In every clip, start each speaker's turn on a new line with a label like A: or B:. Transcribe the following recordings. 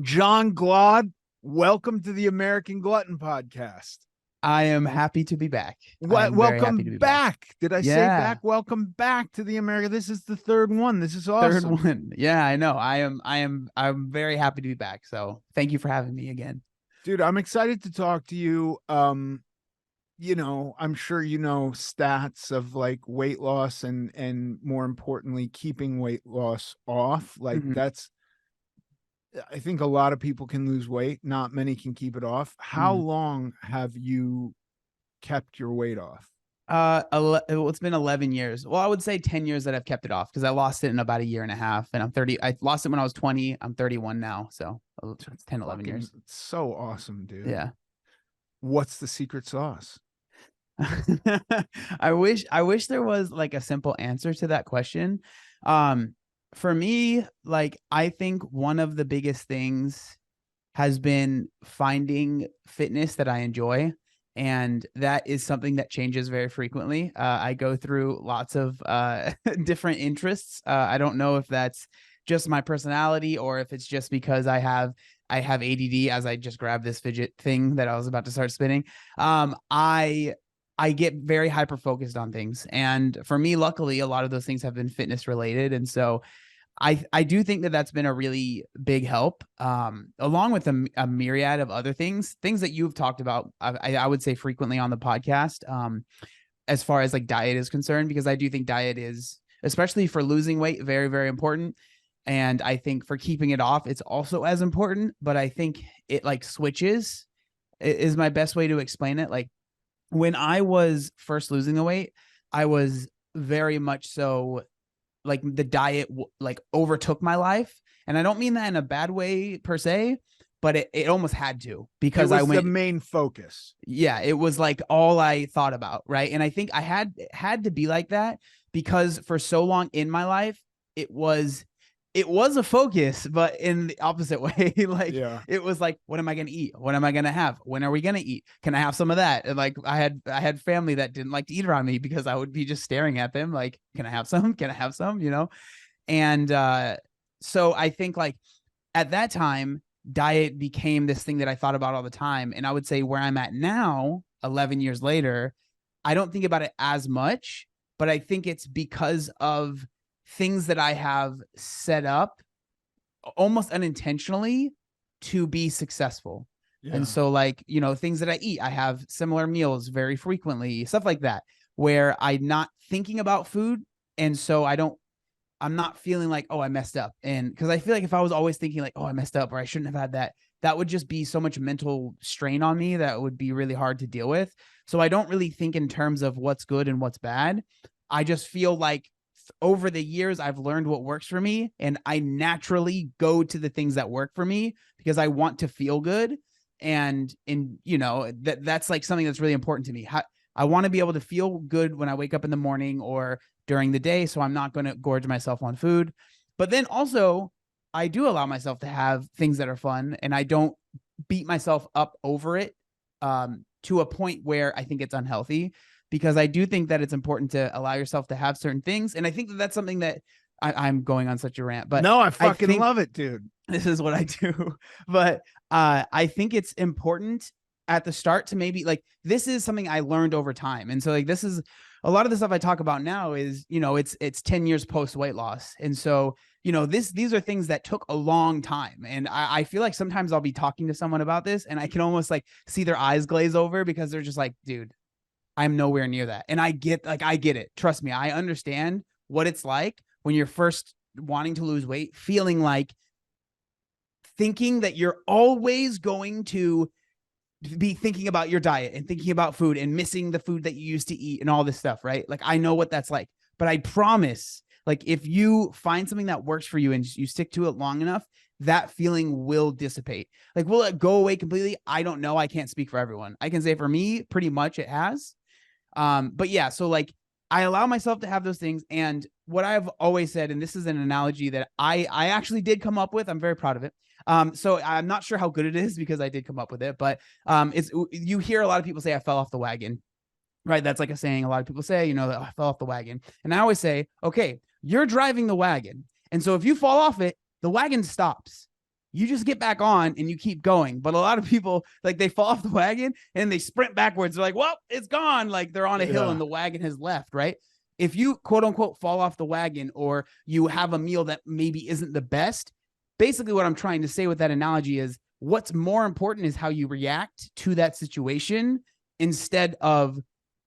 A: John Glaude, welcome to the American Glutton Podcast.
B: I am happy to be back. I am very happy to
A: Welcome
B: be back.
A: back. Did I say
B: Yeah.
A: back? Welcome back to the America. This is the third one. This is
B: Third
A: awesome.
B: one. Yeah, I know. I'm very happy to be back. So thank you for having me again.
A: Dude, I'm excited to talk to you. I'm sure you know stats of like weight loss and more importantly, keeping weight loss off. Like
B: Mhm.
A: that's I think a lot of people can lose weight, not many can keep it off. How
B: Mhm.
A: long have you kept your weight off?
B: It's been 11 years. Well, I would say 10 years that I've kept it off because I lost it in about a year and a half, and I'm 30. I lost it when I was 20. I'm 31 now. So it's 10, 11 years.
A: It's so awesome, dude.
B: Yeah.
A: What's the secret sauce?
B: I wish there was like a simple answer to that question. Um, for me, like I think one of the biggest things has been finding fitness that I enjoy. And that is something that changes very frequently. I go through lots of different interests. I don't know if that's just my personality or if it's just because I have ADD as I just grabbed this fidget thing that I was about to start spinning. I get very hyper focused on things. And for me, luckily, a lot of those things have been fitness related. And so I do think that that's been a really big help, along with a myriad of other things that you've talked about. I would say frequently on the podcast, as far as like diet is concerned, because I do think diet is, especially for losing weight, very, very important. And I think for keeping it off, it's also as important. But I think it like switches is my best way to explain it. Like when I was first losing the weight, I was very much so like the diet like overtook my life. And I don't mean that in a bad way per se, but it almost had to because I went
A: the main focus.
B: Yeah, it was like all I thought about, right? And I think I had to be like that because for so long in my life, it was it was a focus, but in the opposite way. Like
A: Yeah.
B: it was like, what am I gonna eat? What am I gonna have? When are we gonna eat? Can I have some of that? And like I had family that didn't like to eat around me because I would be just staring at them like, can I have some? Can I have some? And so I think like at that time, diet became this thing that I thought about all the time. And I would say where I'm at now, 11 years later, I don't think about it as much, but I think it's because of things that I have set up almost unintentionally to be successful.
A: Yeah.
B: And so like, things that I eat, I have similar meals very frequently, stuff like that, where I'm not thinking about food. And so I'm not feeling like, oh, I messed up. And because I feel like if I was always thinking like, oh, I messed up or I shouldn't have had that, that would just be so much mental strain on me that would be really hard to deal with. So I don't really think in terms of what's good and what's bad. I just feel like over the years, I've learned what works for me. And I naturally go to the things that work for me because I want to feel good. And that's like something that's really important to me. I want to be able to feel good when I wake up in the morning or during the day. So I'm not going to gorge myself on food. But then also, I do allow myself to have things that are fun and I don't beat myself up over it to a point where I think it's unhealthy, because I do think that it's important to allow yourself to have certain things. And I think that that's something that I'm going on such a rant, but
A: no, I fucking love it, dude.
B: This is what I do. But I think it's important at the start to maybe like, this is something I learned over time. And so like, this is a lot of the stuff I talk about now is, it's 10 years post weight loss. And so, these are things that took a long time. And I feel like sometimes I'll be talking to someone about this and I can almost like see their eyes glaze over because they're just like, dude, I'm nowhere near that. And I get it. Trust me. I understand what it's like when you're first wanting to lose weight, feeling like thinking that you're always going to be thinking about your diet and thinking about food and missing the food that you used to eat and all this stuff, right? Like I know what that's like, but I promise, like if you find something that works for you and you stick to it long enough, that feeling will dissipate. Like, will it go away completely? I don't know. I can't speak for everyone. I can say for me, pretty much it has. But yeah, so like I allow myself to have those things. And what I've always said, and this is an analogy that I actually did come up with, I'm very proud of it. So I'm not sure how good it is because I did come up with it, but you hear a lot of people say I fell off the wagon, right? That's like a saying a lot of people say, that I fell off the wagon. And I always say, okay, you're driving the wagon. And so if you fall off it, the wagon stops. you just get back on and you keep going. But a lot of people, like, they fall off the wagon and they sprint backwards. They're like, well, it's gone. Like, they're on a hill
A: Yeah,
B: and the wagon has left, right? If you quote unquote fall off the wagon, or you have a meal that maybe isn't the best, basically what I'm trying to say with that analogy is what's more important is how you react to that situation, instead of,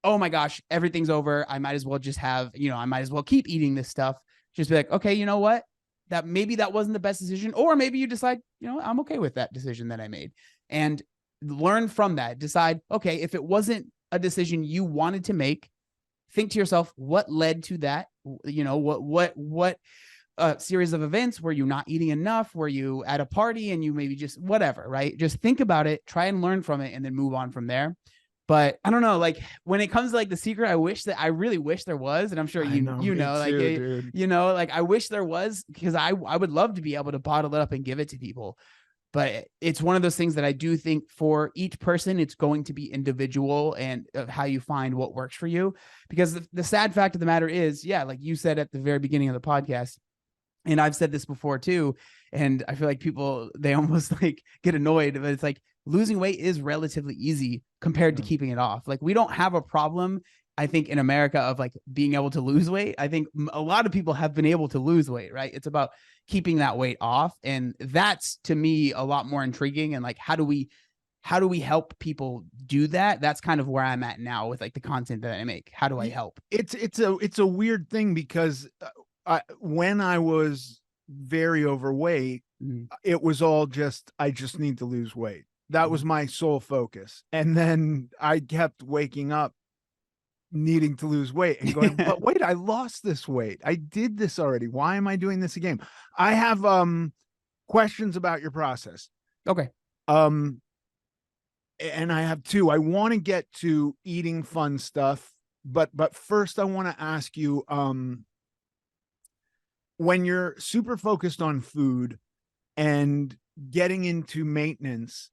B: oh my gosh, everything's over, I might as well just have, I might as well keep eating this stuff. Just be like, okay, you know what? That maybe that wasn't the best decision, or maybe you decide, I'm okay with that decision that I made, and learn from that. Decide, okay, if it wasn't a decision you wanted to make, think to yourself, what led to that? What series of events? Were you not eating enough? Were you at a party and you maybe just whatever, right? Just think about it, try and learn from it, and then move on from there. But I don't know, like, when it comes to like the secret, I really wish there was, and I'm sure
A: I know, me
B: like,
A: too, dude.
B: like, I wish there was, because I would love to be able to bottle it up and give it to people. But it's one of those things that I do think for each person, it's going to be individual, and of how you find what works for you. Because the sad fact of the matter is, yeah, like you said at the very beginning of the podcast, and I've said this before too, and I feel like people, they almost like get annoyed, but it's like, losing weight is relatively easy compared to
A: Yeah.
B: keeping it off. Like, we don't have a problem, I think, in America of like being able to lose weight. I think a lot of people have been able to lose weight, right? It's about keeping that weight off. And that's, to me, a lot more intriguing. And like, how do we help people do that? That's kind of where I'm at now with like the content that I make. How do I help?
A: It's a weird thing, because when I was very overweight, it was all just, I just need to lose weight. That was my sole focus. And then I kept waking up needing to lose weight and going, but wait, I lost this weight. I did this already. Why am I doing this again? I have questions about your process.
B: Okay.
A: And I have two. I want to get to eating fun stuff, but first I want to ask you, when you're super focused on food and getting into maintenance,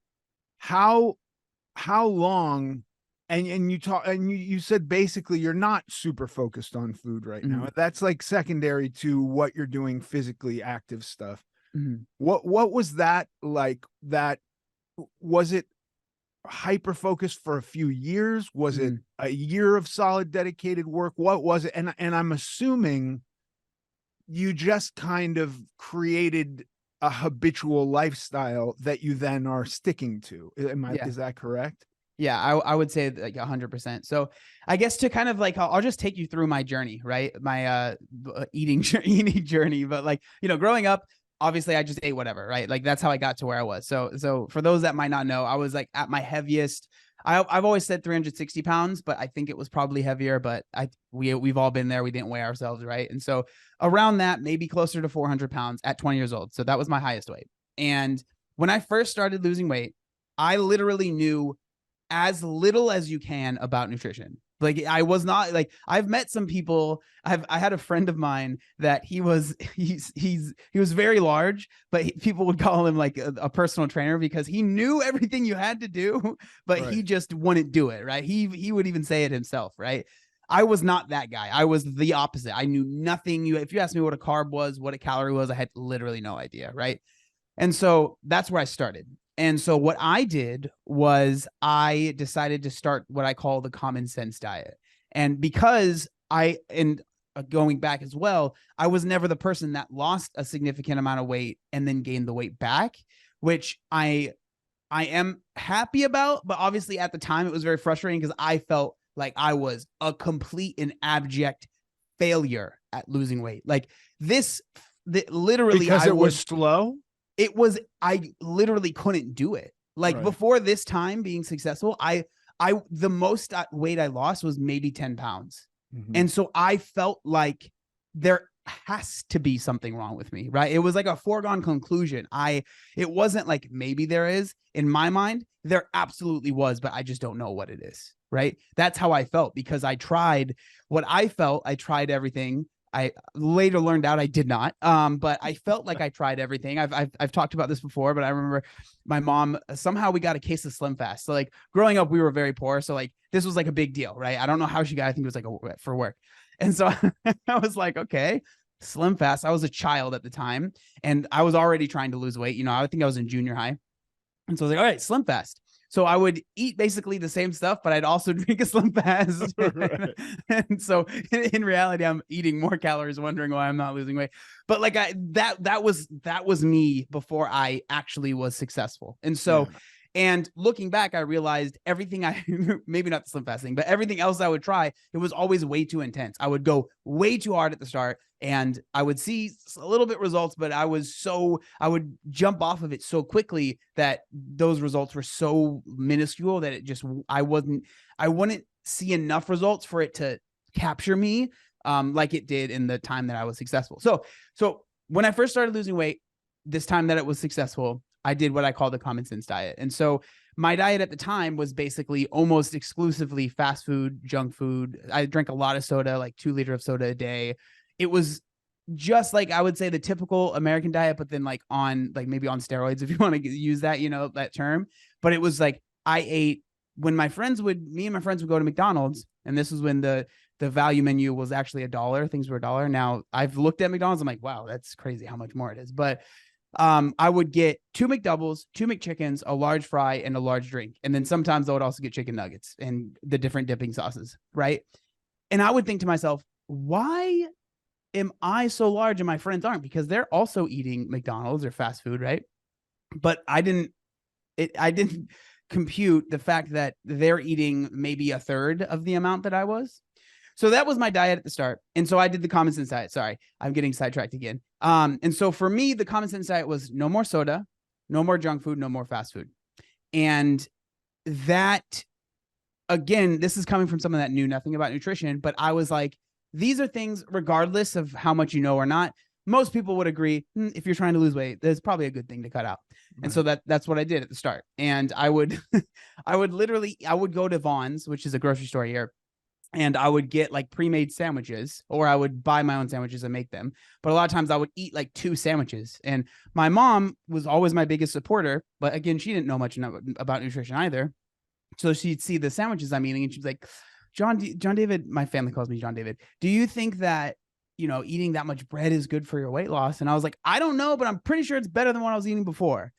A: how long, and you said basically you're not super focused on food right now. That's like secondary to what you're doing, physically active stuff. What was that like? That was it hyper focused for a few years? Was it a year of solid dedicated work? What was it? And I'm assuming you just kind of created a habitual lifestyle that you then are sticking to. Is that correct?
B: Yeah, I would say like 100%. So I guess to kind of like, I'll just take you through my journey, right? My eating journey. But like, growing up, obviously I just ate whatever, right? Like, that's how I got to where I was. So for those that might not know, I was like at my heaviest. I've always said 360 pounds, but I think it was probably heavier. But we've all been there. We didn't weigh ourselves, right? And so around that, maybe closer to 400 pounds at 20 years old. So that was my highest weight. And when I first started losing weight, I literally knew as little as you can about nutrition. Like, I was not like, I've met some people. I had a friend of mine that he was very large, but people would call him like a personal trainer, because he knew everything you had to do, but he just wouldn't do it. Right. He would even say it himself. Right. I was not that guy. I was the opposite. I knew nothing. If you asked me what a carb was, what a calorie was, I had literally no idea. Right. And so that's where I started. And so what I did was I decided to start what I call the common sense diet. And because going back as well, I was never the person that lost a significant amount of weight and then gained the weight back, which I am happy about. But obviously at the time it was very frustrating, because I felt like I was a complete and abject failure at losing weight. Like, literally,
A: because it was slow.
B: I literally couldn't do it. Like, before this time being successful, the most weight I lost was maybe 10 pounds. And so I felt like there has to be something wrong with me, right? It was like a foregone conclusion. It wasn't like maybe there is. In my mind, there absolutely was, but I just don't know what it is, right? That's how I felt, because I tried what I felt. I tried everything. I later learned out I did not. But I felt like I tried everything. I've talked about this before, but I remember my mom, somehow we got a case of Slim Fast. So like, growing up, we were very poor. So like, this was like a big deal, right? I don't know how she got, I think it was like for work. And so I was like, okay, Slim Fast. I was a child at the time and I was already trying to lose weight. I think I was in junior high. And so I was like, all right, Slim Fast. So I would eat basically the same stuff, but I'd also drink a Slim Fast.
A: Right.
B: And so in reality, I'm eating more calories, wondering why I'm not losing weight. But like that was me before I actually was successful. And so,
A: Yeah.
B: and looking back, I realized everything maybe not the Slim Fast thing, but everything else I would try, it was always way too intense. I would go way too hard at the start and I would see a little bit results, but I would jump off of it so quickly that those results were so minuscule that I wouldn't see enough results for it to capture me like it did in the time that I was successful. So when I first started losing weight, this time that it was successful, I did what I call the common sense diet. And so my diet at the time was basically almost exclusively fast food, junk food. I drank a lot of soda, like 2 liters of soda a day. It was just like, I would say the typical American diet, but then like maybe on steroids, if you want to use that, that term. But it was like, I ate when me and my friends would go to McDonald's. And this was when the value menu was actually $1. Things were $1. Now I've looked at McDonald's. I'm like, wow, that's crazy how much more it is. But I would get 2 McDoubles, 2 McChickens, a large fry, and a large drink. And then sometimes I would also get chicken nuggets and the different dipping sauces, right? And I would think to myself, why am I so large and my friends aren't? Because they're also eating McDonald's or fast food, right? But I didn't compute the fact that they're eating maybe a third of the amount that I was. So that was my diet at the start. And so I did the common sense diet. Sorry, I'm getting sidetracked again. And so for me, the common sense diet was no more soda, no more junk food, no more fast food. And that, again, this is coming from someone that knew nothing about nutrition, but I was like, these are things, regardless of how much you know or not, most people would agree, if you're trying to lose weight, there's probably a good thing to cut out. Right. And so that's what I did at the start. And I would, I would go to Vaughn's, which is a grocery store here, and I would get like pre-made sandwiches, or I would buy my own sandwiches and make them. But a lot of times I would eat like 2 sandwiches. And my mom was always my biggest supporter, but again, she didn't know much about nutrition either. So she'd see the sandwiches I'm eating and she's like, John David, my family calls me John David, do you think that, eating that much bread is good for your weight loss? And I was like, I don't know, but I'm pretty sure it's better than what I was eating before.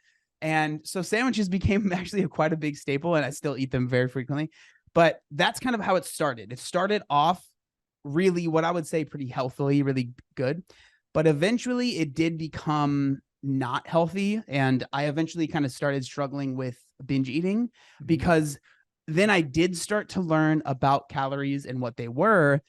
B: And so sandwiches became actually quite a big staple, and I still eat them very frequently. But that's kind of how it started. It started off really what I would say pretty healthily, really good. But eventually it did become not healthy. And I eventually kind of started struggling with binge eating, because then I did start to learn about calories and what they were.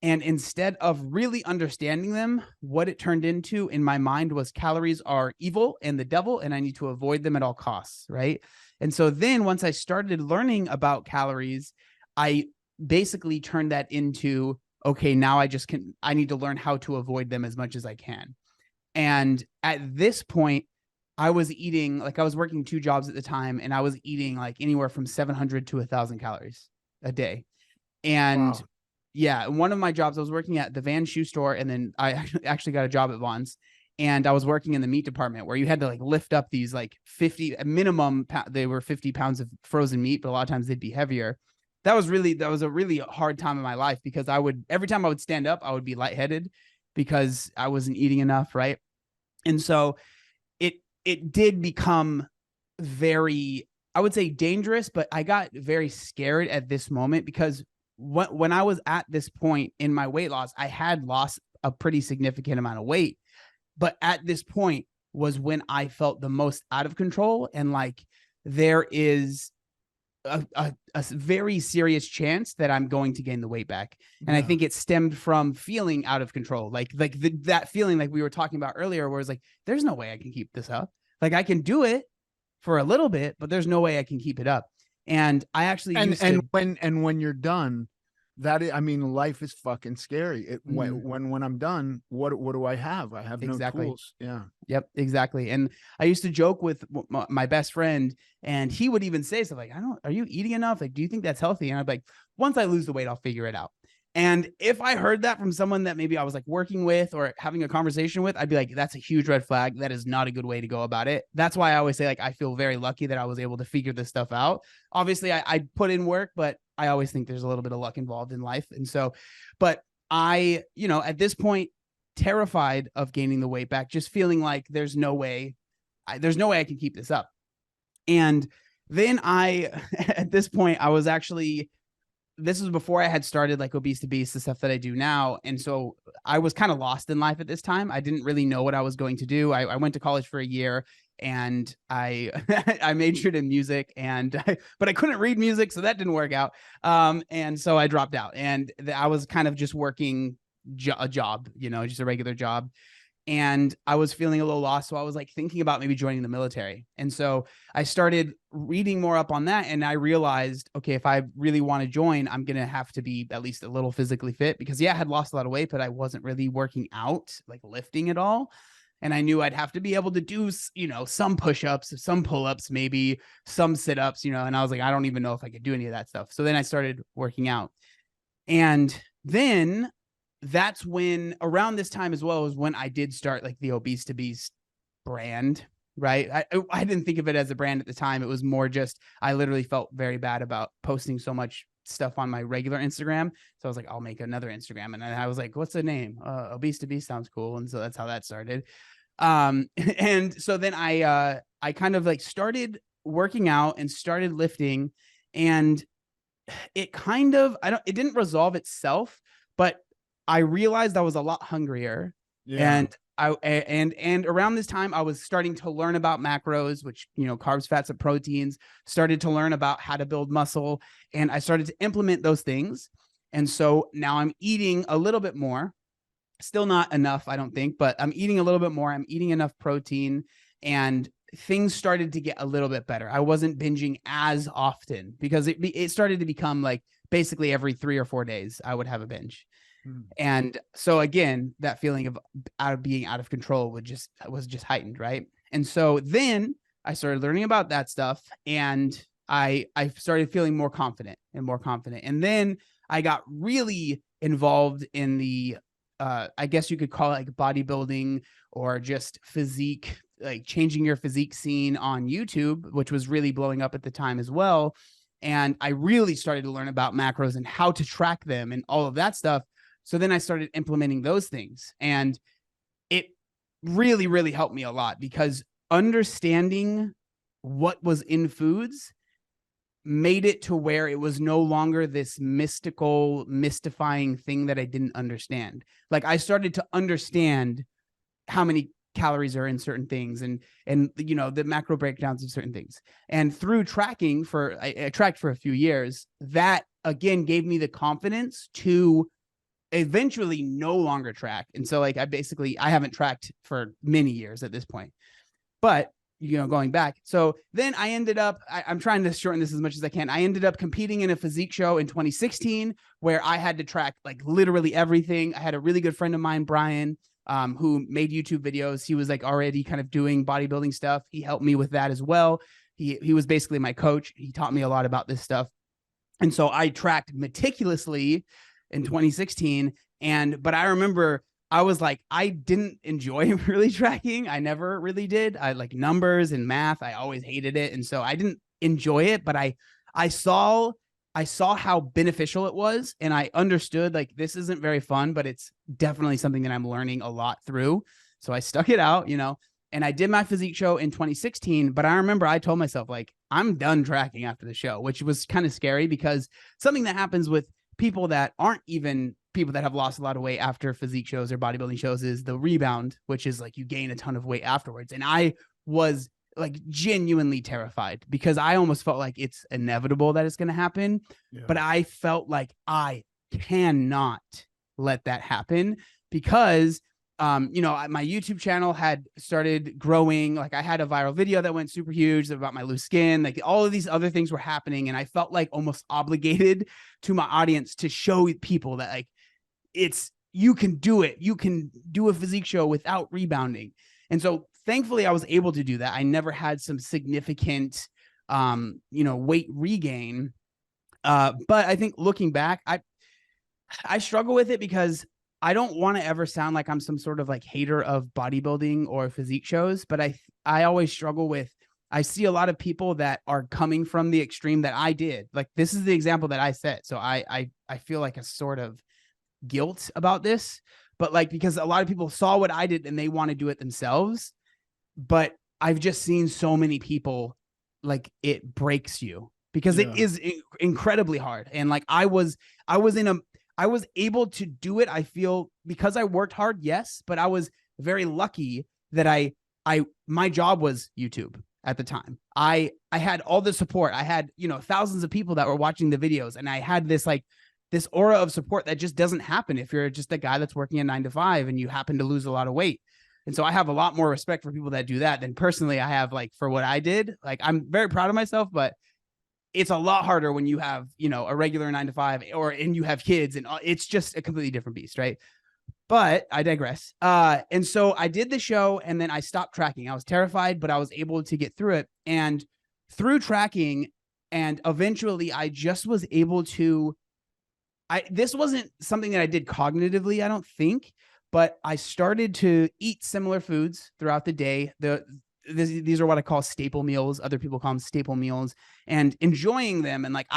B: And instead of really understanding them, what it turned into in my mind was calories are evil and the devil, and I need to avoid them at all costs, right? And so then once I started learning about calories, I basically turned that into, okay, now I need to learn how to avoid them as much as I can. And at this point, I was eating, like I was working 2 jobs at the time, and I was eating like anywhere from 700 to 1,000 calories a day. And wow. Yeah, one of my jobs, I was working at the Van shoe store, and then I actually got a job at Vaughn's, and I was working in the meat department, where you had to like lift up these like 50 minimum, they were 50 pounds of frozen meat, but a lot of times they'd be heavier. That was a really hard time in my life, because every time I would stand up, I would be lightheaded because I wasn't eating enough, right? And so it did become very, I would say, dangerous, but I got very scared at this moment, because when I was at this point in my weight loss, I had lost a pretty significant amount of weight. But at this point was when I felt the most out of control, and like there is a very serious chance that I'm going to gain the weight back. And I think it stemmed from feeling out of control. That feeling like we were talking about earlier, where it's like, there's no way I can keep this up. Like I can do it for a little bit, but there's no way I can keep it up. And I actually
A: when you're done, life is fucking scary. When I'm done, what do I have? I have no tools. Yeah.
B: Yep, exactly. And I used to joke with my best friend, and he would even say something like, are you eating enough? Like, do you think that's healthy? And I'd be like, once I lose the weight, I'll figure it out. And if I heard that from someone that maybe I was like working with or having a conversation with, I'd be like, that's a huge red flag. That is not a good way to go about it. That's why I always say, like, I feel very lucky that I was able to figure this stuff out. Obviously, I put in work, but I always think there's a little bit of luck involved in life. And so, but at this point, terrified of gaining the weight back, just feeling like there's no way I can keep this up. And then at this point, I was actually, this was before I had started like Obese to Beast, the stuff that I do now. And so I was kind of lost in life at this time. I didn't really know what I was going to do. I went to college for a year, and I I majored in music, but I couldn't read music, so that didn't work out. And so I dropped out, and I was kind of just working a job, just a regular job. And I was feeling a little lost. So I was like thinking about maybe joining the military. And so I started reading more up on that. And I realized, okay, if I really want to join, I'm going to have to be at least a little physically fit, because I had lost a lot of weight, but I wasn't really working out, like lifting at all. And I knew I'd have to be able to do, some push-ups, some pull-ups, maybe some sit-ups, and I was like, I don't even know if I could do any of that stuff. So then I started working out. And then that's when, around this time as well, was when I did start like the Obese to Beast brand, right? I didn't think of it as a brand at the time. It was more just, I literally felt very bad about posting so much stuff on my regular Instagram. So I was like, I'll make another Instagram. And I was like, what's the name? Obese to Beast sounds cool. And so that's how that started. And so then I kind of like started working out and started lifting, and it kind of, it didn't resolve itself, but I realized I was a lot hungrier. Yeah. And around this time I was starting to learn about macros, which, carbs, fats, and proteins, started to learn about how to build muscle, and I started to implement those things. And so now I'm eating a little bit more, still not enough, I don't think, but I'm eating a little bit more. I'm eating enough protein, and things started to get a little bit better. I wasn't binging as often, because it started to become like basically every 3 or 4 days I would have a binge. And so again, that feeling of being out of control was just heightened, right? And so then I started learning about that stuff, and I started feeling more confident and more confident. And then I got really involved in the I guess you could call it like bodybuilding, or just physique, like changing your physique scene on YouTube, which was really blowing up at the time as well. And I really started to learn about macros and how to track them and all of that stuff. So then I started implementing those things, and it really, really helped me a lot, because understanding what was in foods made it to where it was no longer this mystical, mystifying thing that I didn't understand. Like, I started to understand how many calories are in certain things, and the macro breakdowns of certain things. And through tracking I tracked for a few years, that again gave me the confidence to eventually no longer track. And so like I haven't tracked for many years at this point, but going back. So then I ended up, I'm trying to shorten this as much as I can. I ended up competing in a physique show in 2016, where I had to track like literally everything. I had a really good friend of mine, Brian, who made YouTube videos. He was like already kind of doing bodybuilding stuff. He helped me with that as well. He was basically my coach. He taught me a lot about this stuff. And so I tracked meticulously in 2016. But I remember I was like, I didn't enjoy really tracking. I never really did. I like numbers and math. I always hated it. And so I didn't enjoy it, but I saw how beneficial it was. And I understood like, this isn't very fun, but it's definitely something that I'm learning a lot through. So I stuck it out, and I did my physique show in 2016. But I remember I told myself like, I'm done tracking after the show, which was kind of scary, because something that happens with people that aren't even people that have lost a lot of weight after physique shows or bodybuilding shows is the rebound, which is like you gain a ton of weight afterwards. And I was like genuinely terrified, because I almost felt like it's inevitable that it's going to happen. Yeah. But I felt like I cannot let that happen, because my YouTube channel had started growing. Like I had a viral video that went super huge about my loose skin. Like all of these other things were happening. And I felt like almost obligated to my audience to show people that like, you can do it. You can do a physique show without rebounding. And so thankfully I was able to do that. I never had some significant, weight regain. But I think looking back, I struggle with it, because I don't want to ever sound like I'm some sort of like hater of bodybuilding or physique shows, but I always struggle with, I see a lot of people that are coming from the extreme that I did. Like this is the example that I set. So I feel like a sort of guilt about this, but like, because a lot of people saw what I did and they want to do it themselves. But I've just seen so many people, like, it breaks you because it is incredibly hard. And like, I was able to do it. I feel, because I worked hard. Yes. But I was very lucky that my job was YouTube at the time. I had all the support. I had, thousands of people that were watching the videos, and I had this aura of support that just doesn't happen if you're just a guy that's working a 9 to 5 and you happen to lose a lot of weight. And so I have a lot more respect for people that do that than personally I have, like, for what I did. Like, I'm very proud of myself, but it's a lot harder when you have, a regular 9 to 5 and you have kids, and it's just a completely different beast. Right. But I digress. And so I did the show, and then I stopped tracking. I was terrified, but I was able to get through it. And through tracking, and eventually I just was able to, this wasn't something that I did cognitively, I don't think, but I started to eat similar foods throughout the day. These are what I call staple meals. Other people call them staple meals, and enjoying them. And like,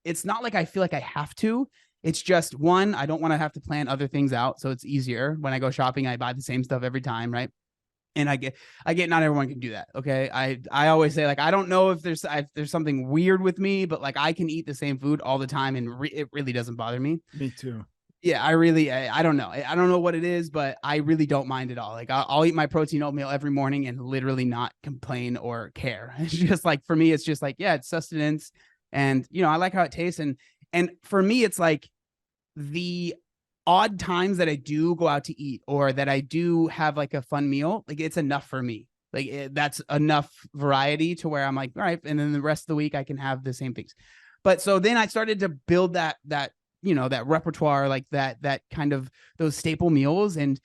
B: it's not like I feel like I have to. It's just, one, I don't want to have to plan other things out. So it's easier when I go shopping. I buy the same stuff every time. Right. And I get, not everyone can do that. Okay. I always say, like, I don't know if there's something weird with me, but like, I can eat the same food all the time, and it really doesn't bother me.
A: Me too.
B: Yeah, I don't know. I don't know what it is, but I really don't mind at all. Like, I'll eat my protein oatmeal every morning and literally not complain or care. It's just like, for me, it's just like, yeah, it's sustenance, and I like how it tastes. And for me, it's like, the odd times that I do go out to eat, or that I do have like a fun meal, like, it's enough for me. Like, that's enough variety to where I'm like, all right, and then the rest of the week I can have the same things. But so then I started to build that repertoire, like that kind of those staple meals. And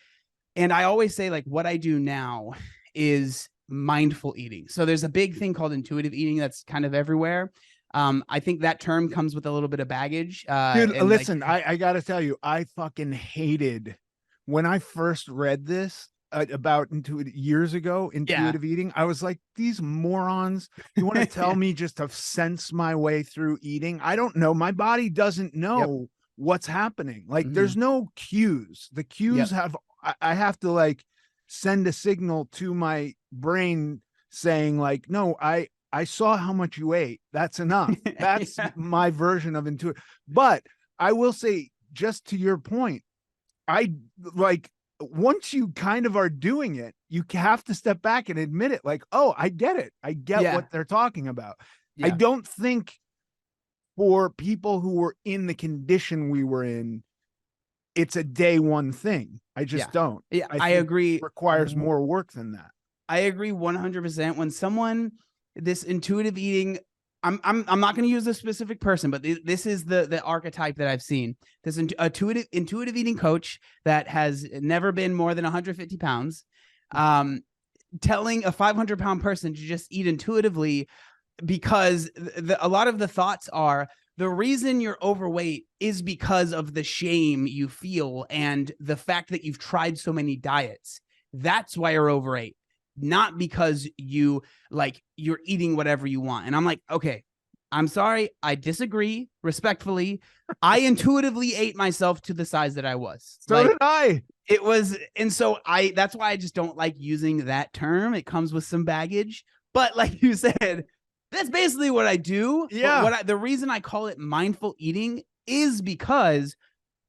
B: I always say, like, what I do now is mindful eating. So there's a big thing called intuitive eating that's kind of everywhere. I think that term comes with a little bit of baggage.
A: Dude, listen, I got to tell you, I fucking hated when I first read this about years ago, intuitive eating. I was like, these morons, you want to tell me just to sense my way through eating? I don't know. My body doesn't know what's happening. Like, there's no cues. The cues I have to like send a signal to my brain saying, like, no, I saw how much you ate. That's enough. That's my version of intuitive. But I will say, just to your point, I like, once you kind of are doing it, you have to step back and admit it. Like, oh, I get it. I get what they're talking about. I don't think for people who were in the condition we were in, it's a day one thing. I just don't.
B: Yeah, I agree.
A: It requires more work than that.
B: I agree 100%. When someone, this intuitive eating, I'm not going to use a specific person, but this is the archetype that I've seen. This intuitive eating coach that has never been more than 150 pounds, telling a 500-pound person to just eat intuitively, because a lot of the thoughts are, the reason you're overweight is because of the shame you feel and the fact that you've tried so many diets. That's why you're overweight. Not because you're eating whatever you want. And I'm like, okay, I'm sorry. I disagree respectfully. I intuitively ate myself to the size that I was.
A: So did I.
B: It was. And so that's why I just don't like using that term. It comes with some baggage, but like you said, that's basically what I do.
A: Yeah.
B: The reason I call it mindful eating is because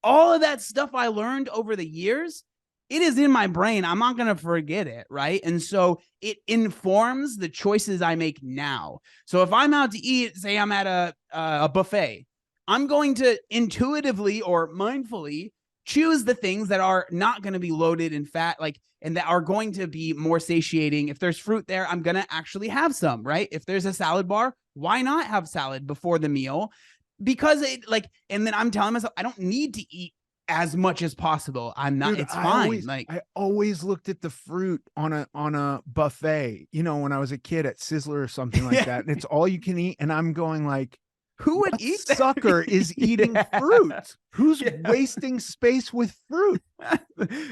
B: all of that stuff I learned over the years, it is in my brain. I'm not going to forget it. Right. And so it informs the choices I make now. So if I'm out to eat, say I'm at a buffet, I'm going to intuitively or mindfully choose the things that are not going to be loaded in fat, and that are going to be more satiating. If there's fruit there, I'm going to actually have some, right? If there's a salad bar, why not have salad before the meal? Because and then I'm telling myself, I don't need to eat as much as possible. I'm not. Dude, it's fine.
A: I always looked at the fruit on a buffet, when I was a kid at Sizzler or something like that, and it's all you can eat. And I'm going like, who would eat that? Sucker is eating fruit? Who's wasting space with fruit?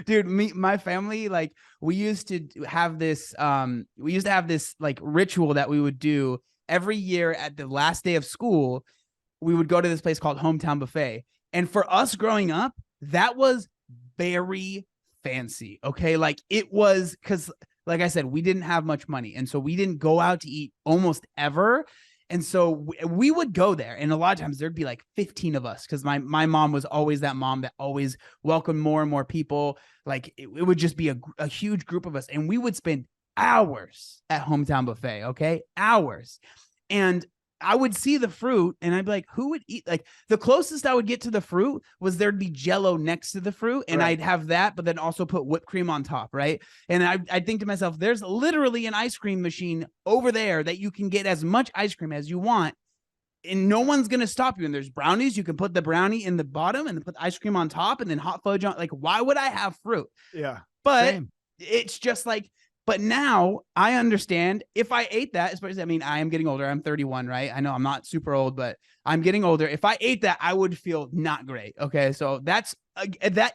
B: Dude, my family, we used to have this ritual that we would do every year at the last day of school. We would go to this place called Hometown Buffet. And for us growing up, that was very fancy. Okay. Like it was, because like I said, we didn't have much money. And so we didn't go out to eat almost ever. And so we would go there. And a lot of times there'd be like 15 of us, because my mom was always that mom that always welcomed more and more people. Like it would just be a huge group of us. And we would spend hours at Hometown Buffet. Okay. Hours. And I would see the fruit and I'd be like, who would eat? Like the closest I would get to the fruit was there'd be Jello next to the fruit, and
A: Right.
B: I'd have that, but then also put whipped cream on top. Right. And I'd think to myself, there's literally an ice cream machine over there that you can get as much ice cream as you want. And no one's going to stop you. And there's brownies. You can put the brownie in the bottom and then put the ice cream on top and then hot fudge on. Like, why would I have fruit?
A: Yeah.
B: But
A: Same.
B: it's just like, but now I understand if I ate that, especially, I mean, I am getting older. I'm 31, right? I know I'm not super old, but I'm getting older. If I ate that, I would feel not great. Okay. So that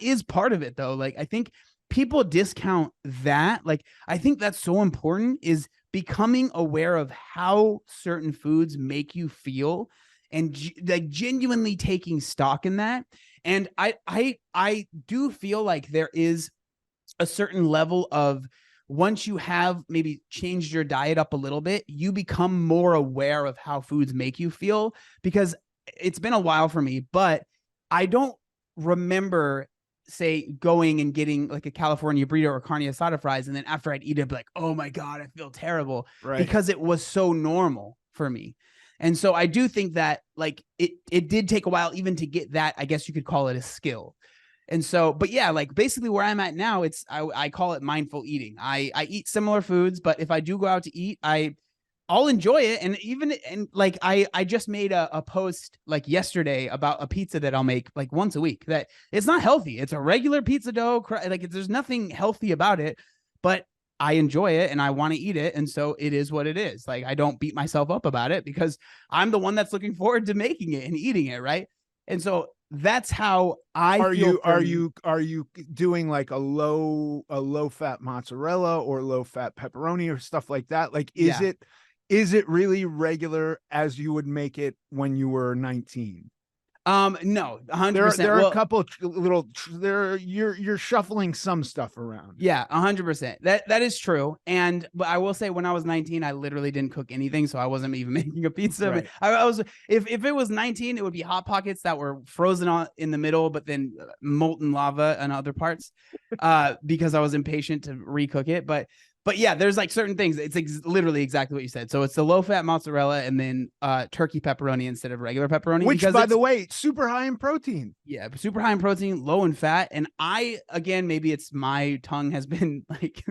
B: is part of it though. Like, I think people discount that. Like, I think that's so important, is becoming aware of how certain foods make you feel and like genuinely taking stock in that. And I do feel like there is a certain level of, once you have maybe changed your diet up a little bit, you become more aware of how foods make you feel. Because it's been a while for me, but I don't remember, say, going and getting like a California burrito or carne asada fries, and then after I'd eat it, I'd be like, oh my God, I feel terrible.
A: Right.
B: Because it was so normal for me. And so I do think that like it did take a while even to get that, I guess you could call it a skill. And so, but yeah, like basically where I'm at now, it's, I call it mindful eating. I eat similar foods, but if I do go out to eat, I'll enjoy it. And even, and like, I just made a post like yesterday about a pizza that I'll make like once a week, that it's not healthy. It's a regular pizza dough. Like there's nothing healthy about it, but I enjoy it and I want to eat it. And so it is what it is. Like, I don't beat myself up about it because I'm the one that's looking forward to making it and eating it. Right. And so that's how I feel.
A: Are you doing like a low fat mozzarella or low fat pepperoni or stuff like that? Like, is it really regular as you would make it when you were 19?
B: No, 100%.
A: There are a couple little you're shuffling some stuff around.
B: Yeah, 100%. That is true. And but I will say, when I was 19, I literally didn't cook anything, so I wasn't even making a pizza.
A: Right.
B: I was, if it was 19, it would be hot pockets that were frozen on in the middle, but then molten lava and other parts, because I was impatient to recook it. But yeah, there's like certain things. It's literally exactly what you said. So it's the low fat mozzarella and then turkey pepperoni instead of regular pepperoni.
A: Which, by the way, super high in protein.
B: Yeah, super high in protein, low in fat. And again, maybe it's my tongue has been like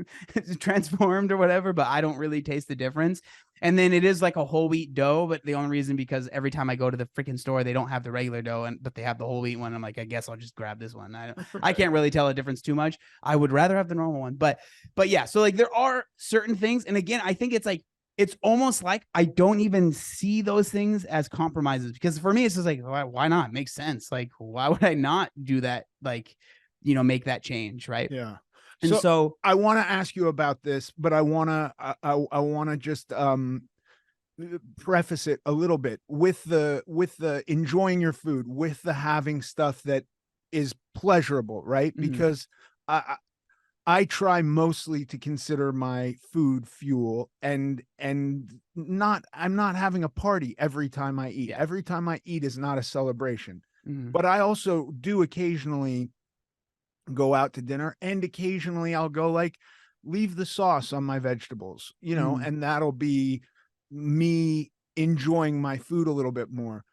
B: transformed or whatever, but I don't really taste the difference. And then it is like a whole wheat dough, but the only reason, because every time I go to the freaking store, they don't have the regular dough, but they have the whole wheat one. I'm like, I guess I'll just grab this one. I can't really tell a difference too much. I would rather have the normal one, but yeah. So like there are certain things, and again, I think it's like, it's almost like I don't even see those things as compromises, because for me, it's just like, why not? It makes sense. Like, why would I not do that? Like, make that change, right?
A: Yeah.
B: And so
A: I want to ask you about this, but I want to just preface it a little bit with the enjoying your food, with the having stuff that is pleasurable, right?
B: Mhm.
A: Because I try mostly to consider my food fuel, and I'm not having a party every time I eat.
B: Yeah.
A: Every time I eat is not a celebration.
B: Mhm.
A: But I also do occasionally go out to dinner, and occasionally I'll go like, leave the sauce on my vegetables,
B: Mhm.
A: and that'll be me enjoying my food a little bit more.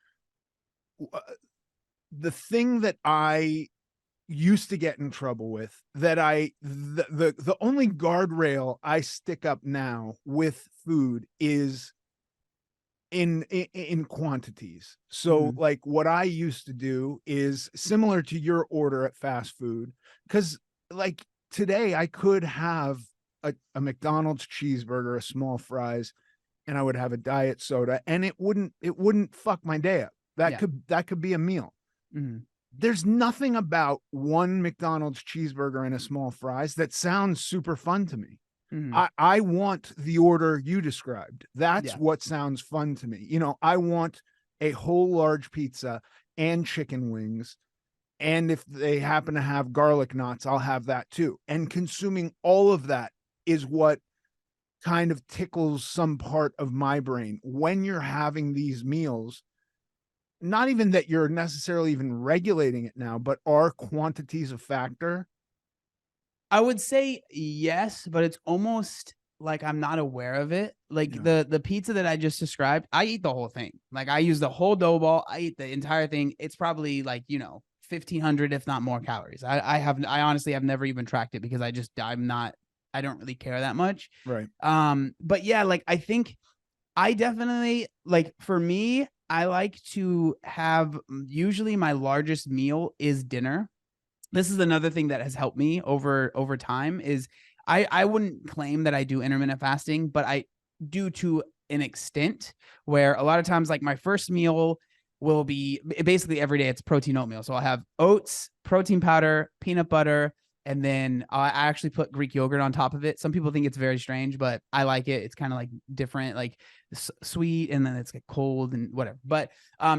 A: The thing that I used to get in trouble with, that the only guardrail I stick up now with food is in quantities. So like what I used to do is similar to your order at fast food, because like today I could have a McDonald's cheeseburger, a small fries, and I would have a diet soda, and it wouldn't fuck my day up. That could be a meal.
B: Mhm.
A: There's nothing about one McDonald's cheeseburger and a small fries that sounds super fun to me.
B: Mhm.
A: I want the order you described. That's
B: Yeah.
A: what sounds fun to me. I want a whole large pizza and chicken wings And if they happen to have garlic knots, I'll have that too. And consuming all of that is what kind of tickles some part of my brain when you're having these meals. Not even that you're necessarily even regulating it now, but are quantities a factor?
B: I would say yes, but it's almost like I'm not aware of it. Like
A: Yeah.
B: the pizza that I just described, I eat the whole thing. Like I use the whole dough ball. I eat the entire thing. It's probably like, 1,500, if not more calories. I honestly have never even tracked it because I don't really care that much.
A: Right.
B: But yeah, like I think I definitely like for me, I like to have usually my largest meal is dinner. This is another thing that has helped me over time is I wouldn't claim that I do intermittent fasting, but I do to an extent where a lot of times like my first meal will be basically every day it's protein oatmeal. So I'll have oats, protein powder, peanut butter, and then I actually put Greek yogurt on top of it. Some people think it's very strange, but I like it. It's kind of like different, like sweet, and then it's like cold and whatever. But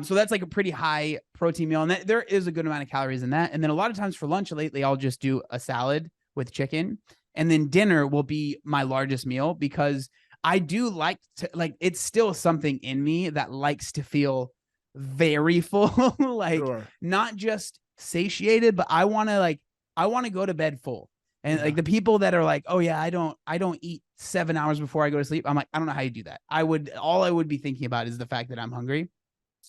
B: so that's like a pretty high protein meal, and there is a good amount of calories in that. And then a lot of times for lunch lately, I'll just do a salad with chicken, and then dinner will be my largest meal because I do like to like it's still something in me that likes to feel very full, like
A: Sure.
B: not just satiated, but I want to go to bed full. And
A: Yeah.
B: like the people that are like, oh yeah, I don't eat 7 hours before I go to sleep. I'm like, I don't know how you do that. All I would be thinking about is the fact that I'm hungry.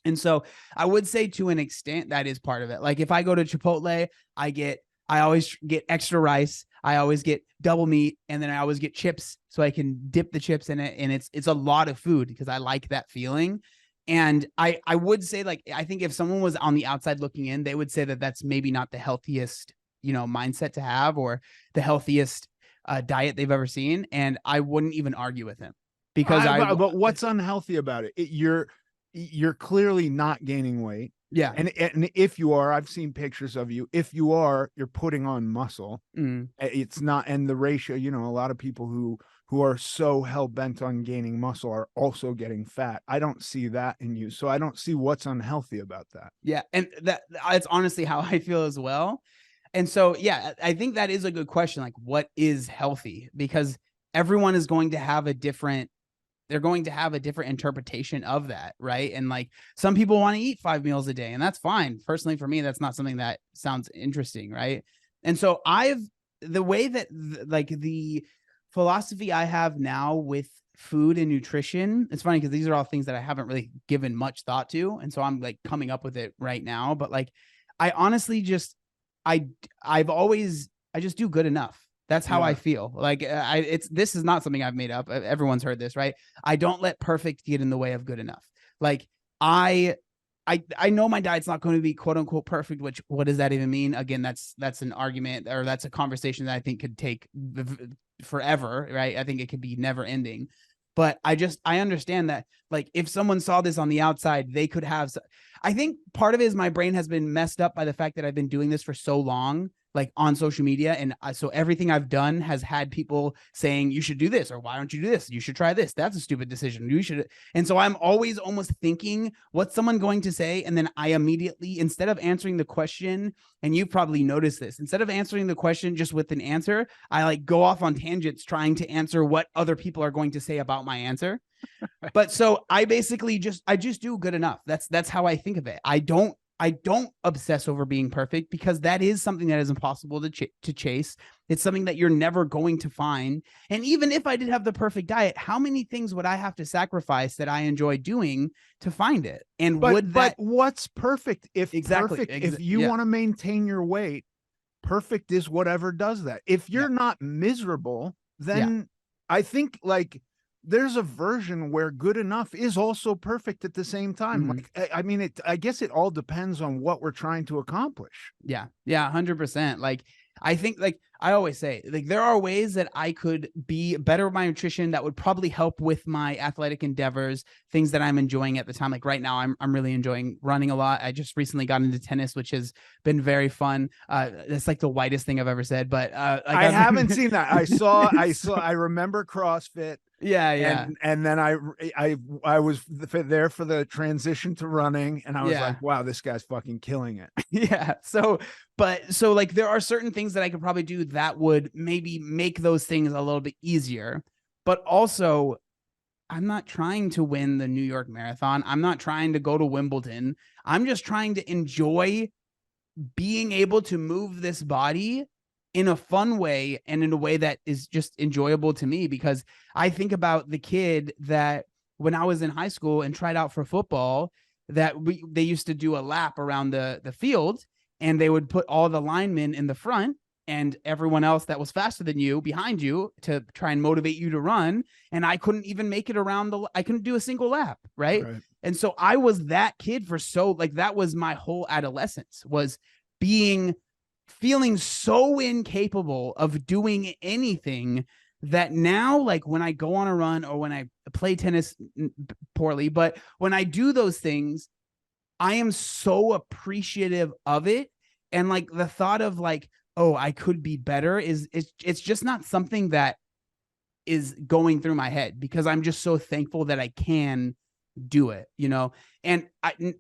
B: And so I would say to an extent that is part of it. Like if I go to Chipotle, I always get extra rice. I always get double meat, and then I always get chips so I can dip the chips in it. And it's a lot of food because I like that feeling. And I would say like I think if someone was on the outside looking in, they would say that that's maybe not the healthiest mindset to have or the healthiest diet they've ever seen. And I wouldn't even argue with him because
A: but what's unhealthy about it? You're clearly not gaining weight.
B: yeah.
A: And if you are, I've seen pictures of you. If you are, you're putting on muscle. It's not, and the ratio, a lot of people who are so hell bent on gaining muscle are also getting fat. I don't see that in you. So I don't see what's unhealthy about that.
B: Yeah. And that's honestly how I feel as well. And so, yeah, I think that is a good question. Like, what is healthy? Because everyone is going to have they're going to have a different interpretation of that. Right. And like some people want to eat 5 meals a day, and that's fine. Personally, for me, that's not something that sounds interesting. Right. And so the way that like the philosophy I have now with food and nutrition, it's funny because these are all things that I haven't really given much thought to. And so I'm like coming up with it right now. But like, I honestly just, I just do good enough. That's how I feel. Like this is not something I've made up. Everyone's heard this, right? I don't let perfect get in the way of good enough. Like I know my diet's not going to be quote unquote perfect, which what does that even mean? Again, that's an argument, or that's a conversation that I think could take forever, right? I think it could be never ending. But I understand that like if someone saw this on the outside, they could have, I think part of it is my brain has been messed up by the fact that I've been doing this for so long, like on social media. And so everything I've done has had people saying, you should do this, or why don't you do this? You should try this. That's a stupid decision. You should. And so I'm always almost thinking, what's someone going to say? And then I immediately, instead of answering the question, and you've probably noticed this, instead of answering the question just with an answer, I like go off on tangents trying to answer what other people are going to say about my answer. But so I basically just do good enough. That's how I think of it. I don't obsess over being perfect because that is something that is impossible to chase. It's something that you're never going to find. And even if I did have the perfect diet, how many things would I have to sacrifice that I enjoy doing to find it? And but
A: what's perfect? If
B: exactly,
A: if you want to maintain your weight, perfect is whatever does that. If you're not miserable, then I think like there's a version where good enough is also perfect at the same time. Like, I mean, I guess it all depends on what we're trying to accomplish.
B: Yeah. 100%. Like, I think like I always say, like there are ways that I could be better with my nutrition that would probably help with my athletic endeavors, things that I'm enjoying at the time. Like right now, I'm really enjoying running a lot. I just recently got into tennis, which has been very fun. That's like the whitest thing I've ever said, but like
A: I haven't seen that. I remember CrossFit.
B: Yeah, yeah,
A: And then I was there for the transition to running, and I was like,
B: yeah.
A: wow, this guy's fucking killing it.
B: Yeah. So, but so like there are certain things that I could probably do that would maybe make those things a little bit easier. But also, I'm not trying to win the New York Marathon. I'm not trying to go to Wimbledon. I'm just trying to enjoy being able to move this body in a fun way and in a way that is just enjoyable to me, because I think about the kid that when I was in high school and tried out for football, that they used to do a lap around the field, and they would put all the linemen in the front and everyone else that was faster than you behind you to try and motivate you to run. And I couldn't even make it around I couldn't do a single lap, right?
A: Right.
B: And so I was that kid for so like that was my whole adolescence, was being feeling so incapable of doing anything, that now like when I go on a run or when I play tennis poorly, but when I do those things, I am so appreciative of it. And like the thought of like, oh, I could be better is it's just not something that is going through my head, because I'm just so thankful that I can do it, you know? And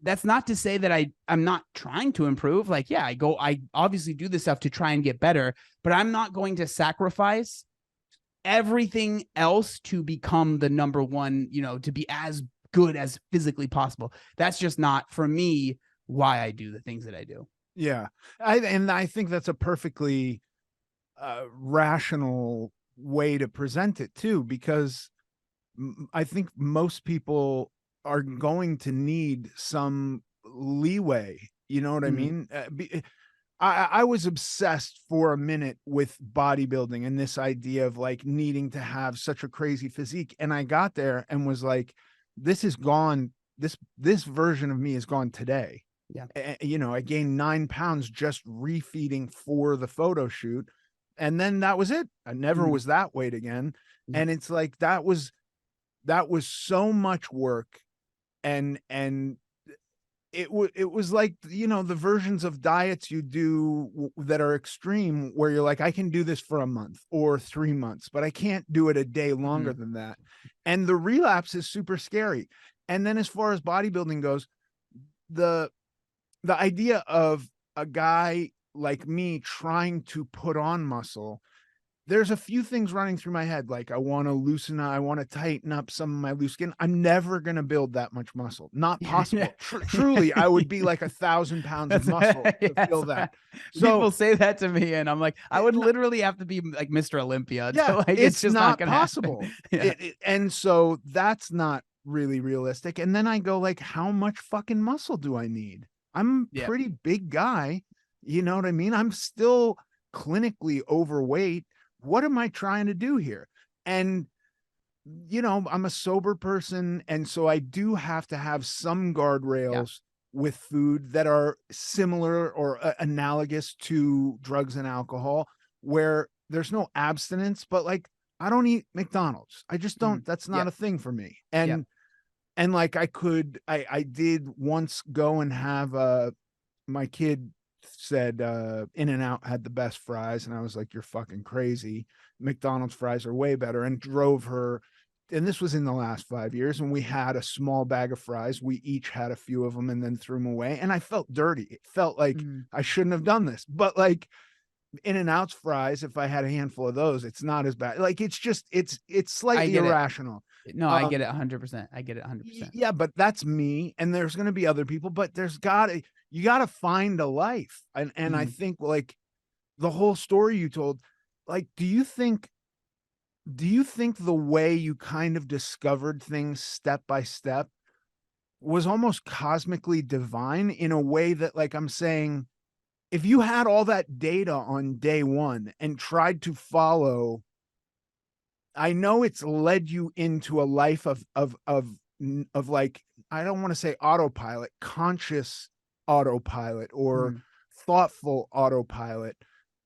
B: that's not to say that I'm not trying to improve. Like, yeah, I obviously do this stuff to try and get better, but I'm not going to sacrifice everything else to become the number one, you know, to be as good as physically possible. That's just not for me why I do the things that I do.
A: Yeah. And I think that's a perfectly rational way to present it too, because I think most people are going to need some leeway. You know what I
B: Mm-hmm.
A: mean? I was obsessed for a minute with bodybuilding and this idea of like needing to have such a crazy physique. And I got there and was like, this is gone. This version of me is gone today.
B: Yeah.
A: You know, I gained 9 pounds just refeeding for the photo shoot. And then that was it. I never
B: Mm-hmm.
A: was that weight again.
B: Yeah.
A: And it's like that was so much work. And it was like, you know, the versions of diets you do that are extreme, where you're like, I can do this for a month or 3 months, but I can't do it a day
B: Mm-hmm.
A: longer than that. And the relapse is super scary. And then as far as bodybuilding goes, the the idea of a guy like me trying to put on muscle, there's a few things running through my head. Like, I want to loosen up, I want to tighten up some of my loose skin. I'm never going to build that much muscle. Not
B: Yeah.
A: possible. Truly, I would be like 1,000 pounds of
B: That's
A: muscle to
B: yes.
A: feel that. So,
B: People say that to me, and I'm like, I would
A: no,
B: literally have to be like Mr. Olympia to
A: yeah,
B: like, it's
A: it's
B: just not
A: not
B: gonna happen.
A: possible.
B: Yeah.
A: And so that's not really realistic. And then I go like, how much fucking muscle do I need? I'm a
B: Yeah.
A: pretty big guy. You know what I mean? I'm still clinically overweight. What am I trying to do here? And, you know, I'm a sober person. And so I do have to have some
B: Yeah.
A: guardrails with food that are similar or analogous to drugs and alcohol, where there's no abstinence, but like, I don't eat McDonald's. I just
B: Mhm.
A: don't, that's not
B: Yep.
A: a thing for me.
B: Yep.
A: And like I did once go and have my kid said In and Out had the best fries, and I was like, you're fucking crazy. McDonald's fries are way better. And drove her, and this was in the last 5 years, and we had a small bag of fries. We each had a few of them and then threw them away, and I felt dirty. It felt like
B: Mhm.
A: I shouldn't have done this. But like, In and Out's fries, if I had a handful of those, it's not as bad. Like, it's just it's
B: I
A: slightly
B: get it.
A: irrational.
B: No, I get
A: um
B: it 100%. I get it 100%.
A: yeah, but that's me, and there's going to be other people, but you got to find a life. And I
B: Mhm.
A: think like the whole story you told, like, do you think the way you kind of discovered things step by step was almost cosmically divine, in a way that, like, I'm saying, if you had all that data on day one and tried to follow, I know it's led you into a life of like, I don't want to say autopilot, conscious autopilot, or
B: Mhm.
A: thoughtful autopilot.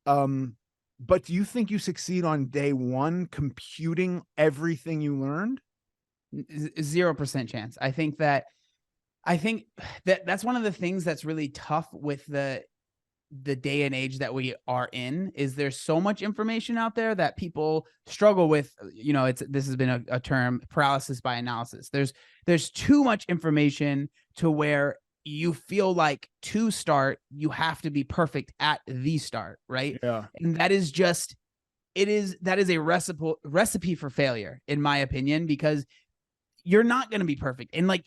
A: Um, but do you think you succeed on day one computing everything you learned?
B: 0% chance. I think that that's one of the things that's really tough with the day and age that we are in is there's so much information out there that people struggle with. This has been a term, paralysis by analysis. There's too much information to where you feel like to start, you have to be perfect at the start, right?
A: Yeah.
B: And that is just, that is a recipe for failure, in my opinion, because you're not going to be perfect. And like,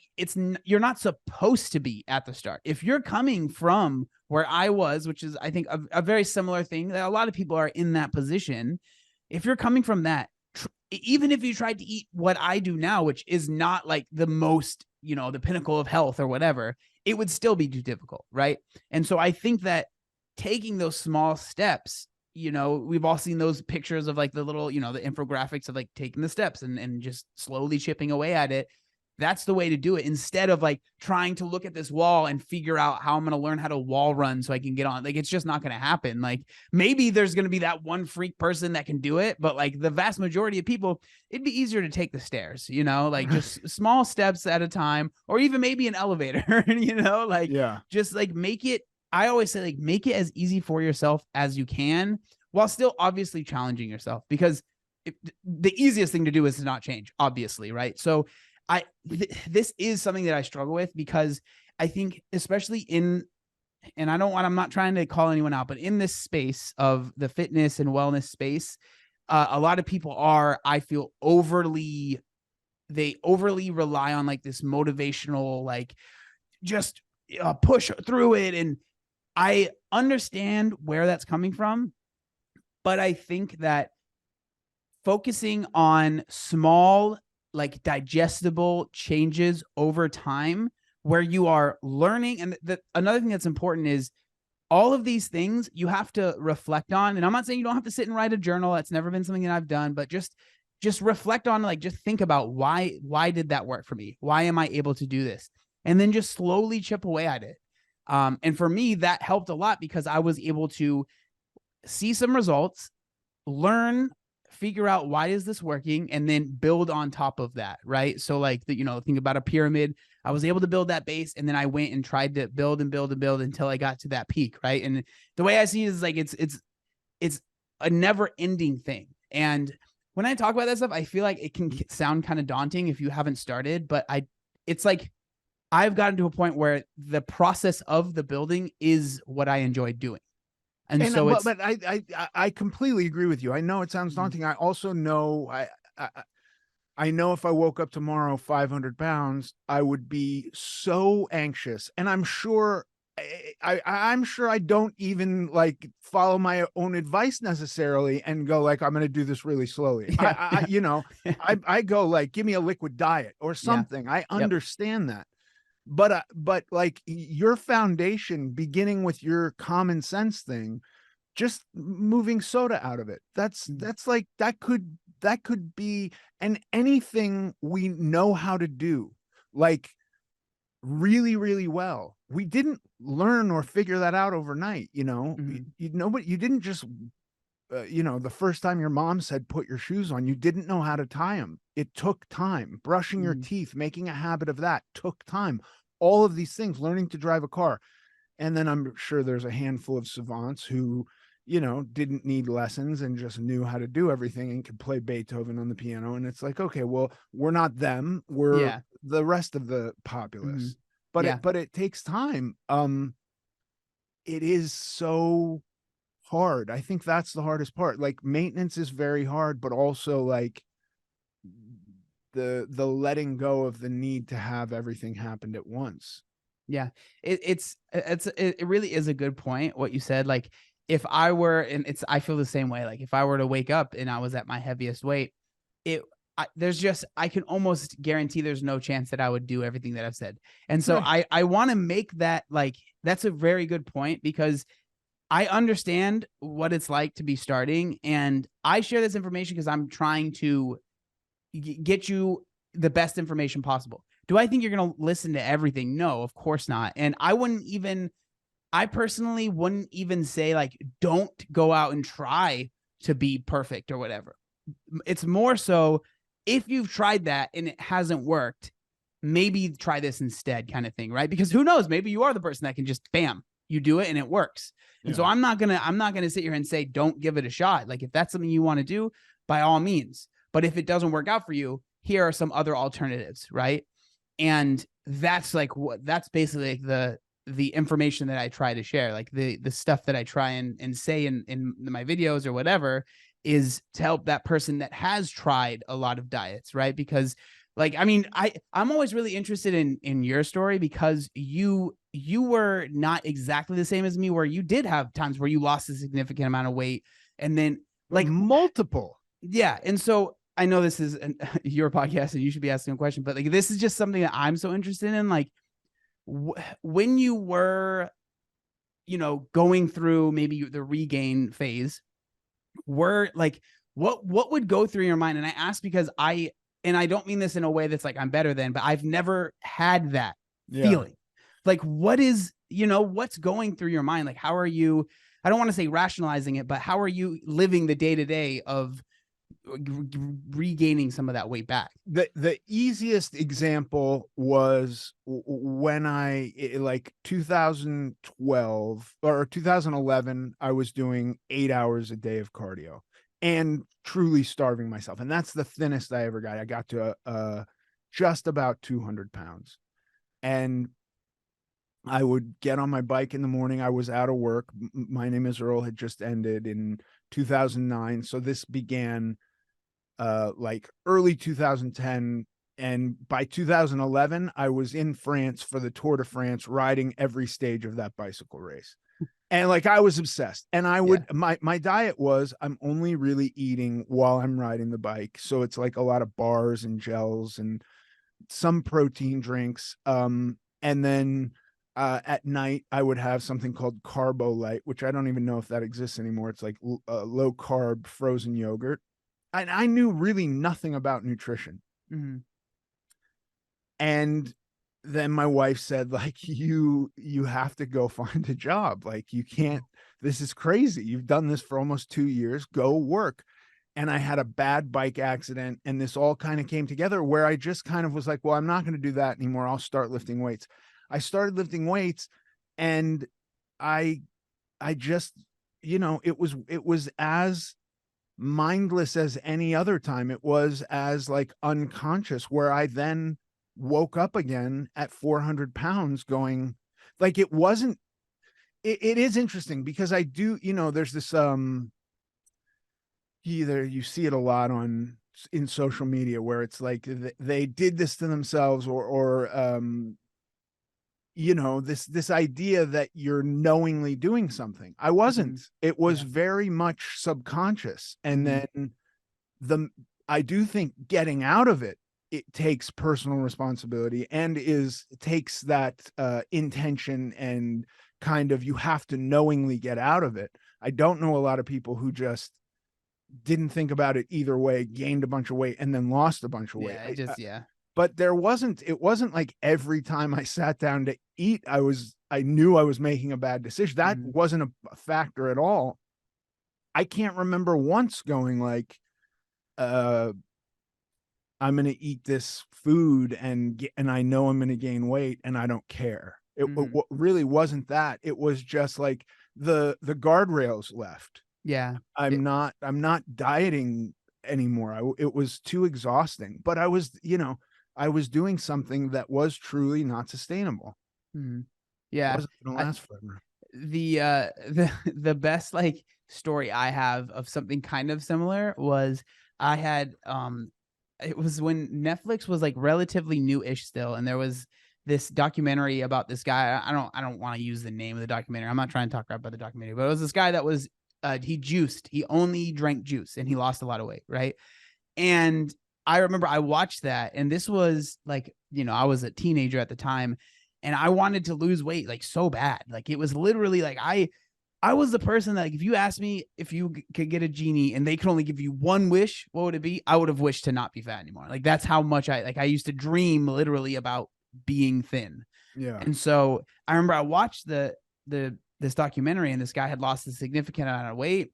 B: you're not supposed to be at the start. If you're coming from where I was, which is, I think, a very similar thing, that a lot of people are in that position. If you're coming from that, even if you tried to eat what I do now, which is not like the most, the pinnacle of health or whatever, it would still be too difficult. Right. And so I think that taking those small steps, we've all seen those pictures of like the little, the infographics of like taking the steps and just slowly chipping away at it. That's the way to do it, instead of like trying to look at this wall and figure out how I'm going to learn how to wall run so I can get on. Like, it's just not going to happen. Like, maybe there's going to be that one freak person that can do it, but like the vast majority of people, it'd be easier to take the stairs, like just small steps at a time, or even maybe an elevator, like,
A: yeah,
B: just like make it, I always say, like, make it as easy for yourself as you can, while still obviously challenging yourself, because the easiest thing to do is to not change, obviously. Right. So this is something that I struggle with, because I think, especially and I'm not trying to call anyone out, but in this space of the fitness and wellness space, a lot of people I feel overly rely on like this motivational, like, just push through it. And I understand where that's coming from, but I think that focusing on small, like, digestible changes over time, where you are learning. And another thing that's important is all of these things you have to reflect on. And I'm not saying you don't have to sit and write a journal. That's never been something that I've done, but just reflect on, like, just think about why did that work for me? Why am I able to do this? And then just slowly chip away at it. And for me, that helped a lot, because I was able to see some results, learn, figure out why is this working, and then build on top of that. Right. So like think about a pyramid. I was able to build that base, and then I went and tried to build and build and build until I got to that peak. Right. And the way I see it is like, it's a never ending thing. And when I talk about that stuff, I feel like it can sound kind of daunting if you haven't started, but it's like, I've gotten to a point where the process of the building is what I enjoy doing. And so
A: but I completely agree with you. I know it sounds daunting. I also know I know if I woke up tomorrow 500 pounds, I would be so anxious. And I'm sure I'm sure I don't even like follow my own advice necessarily and go like, I'm going to do this really slowly.
B: Yeah.
A: I go like, give me a liquid diet or something.
B: Yeah.
A: I understand that. But like your foundation, beginning with your common sense thing, just moving soda out of it. That's like, that could be, and anything we know how to do, like, really, really well. We didn't learn or figure that out overnight. But you didn't just, the first time your mom said, put your shoes on, you didn't know how to tie them. It took time. Brushing your teeth, making a habit of that took time. All of these things, learning to drive a car. And then I'm sure there's a handful of savants who, didn't need lessons and just knew how to do everything and could play Beethoven on the piano. And it's like, okay, well, we're not them. We're the rest of the populace. But it takes time. It is so hard. I think that's the hardest part. Like, maintenance is very hard, but also like the letting go of the need to have everything happen at once.
B: Yeah. It really is a good point, what you said. Like, if I were, and I feel the same way. Like, if I were to wake up and I was at my heaviest weight, I can almost guarantee there's no chance that I would do everything that I've said. And so I want to make that, like, that's a very good point, because I understand what it's like to be starting, and I share this information because I'm trying to get you the best information possible. Do I think you're going to listen to everything? No, of course not. And I personally wouldn't even say, like, don't go out and try to be perfect or whatever. It's more so, if you've tried that and it hasn't worked, maybe try this instead, kind of thing, right? Because who knows, maybe you are the person that can just bam, you do it and it works. And so
A: Yeah.
B: I'm not gonna sit here and say don't give it a shot. Like if that's something you want to do, by all means. But if it doesn't work out for you, here are some other alternatives, right? And that's like that's basically like the information that I try to share, like the stuff that I try and say in my videos or whatever, is to help that person that has tried a lot of diets, right? Because like, I mean, I'm always really interested in your story, because you were not exactly the same as me, where you did have times where you lost a significant amount of weight, and then like
A: multiple.
B: yeah. And so I know this is your podcast and you should be asking a question, but like this is just something that I'm so interested in. Like when you were, going through maybe the regain phase, were like what would go through your mind? And I ask because I don't mean this in a way that's like I'm better than, but I've never had that feeling. Like what is, what's going through your mind? Like how are you, I don't want to say rationalizing it, but how are you living the day to day of regaining some of that weight back?
A: The easiest example was when like 2012 or 2011, I was doing 8 hours a day of cardio and truly starving myself. And that's the thinnest I ever got. I got to just about 200 pounds. And I would get on my bike in the morning. I was out of work. My Name is Earl had just ended in 2009. So this began like early 2010, and by 2011 I was in France for the Tour de France, riding every stage of that bicycle race. And like I was obsessed, and I would my diet was I'm only really eating while I'm riding the bike, so it's like a lot of bars and gels and some protein drinks, and then at night I would have something called Carbo Light, which I don't even know if that exists anymore. It's like low carb frozen yogurt. I knew really nothing about nutrition.
B: Mm-hmm.
A: And then my wife said, like, you have to go find a job. Like, you can't, this is crazy. You've done this for almost 2 years, go work. And I had a bad bike accident, and this all kind of came together where I just kind of was like, well, I'm not going to do that anymore. I'll start lifting weights. I started lifting weights, and I just, it was as mindless as any other time. It was as like unconscious, where I then woke up again at 400 pounds going, like, it wasn't, it is interesting because I do, there's this, either you see it a lot in social media where it's like they did this to themselves, or this idea that you're knowingly doing something. I wasn't.
B: Mm-hmm.
A: It was very much subconscious. And
B: Mm-hmm.
A: then I do think getting out of it takes personal responsibility, and takes that intention, and kind of, you have to knowingly get out of it. I don't know a lot of people who just didn't think about it either way, gained a bunch of weight, and then lost a bunch of weight. But it wasn't like every time I sat down to eat, I knew I was making a bad decision. That wasn't a factor at all. I can't remember once going like, I'm going to eat this food and I know I'm going to gain weight and I don't care. It really wasn't that. It was just like the guardrails left.
B: Yeah.
A: I'm not dieting anymore. It was too exhausting, but I was doing something that was truly not sustainable.
B: Mm-hmm. Yeah.
A: It wasn't gonna last forever.
B: The best like story I have of something kind of similar was I had it was when Netflix was like relatively new-ish still, and there was this documentary about this guy. I don't want to use the name of the documentary. I'm not trying to talk about the documentary, but it was this guy that was he only drank juice and he lost a lot of weight, right? And I remember I watched that, and this was like, I was a teenager at the time, and I wanted to lose weight like so bad. Like it was literally like I was the person that, like, if you asked me if you could get a genie and they could only give you one wish, what would it be? I would have wished to not be fat anymore. Like that's how much I used to dream literally about being thin.
A: Yeah.
B: And so I remember I watched this documentary, and this guy had lost a significant amount of weight,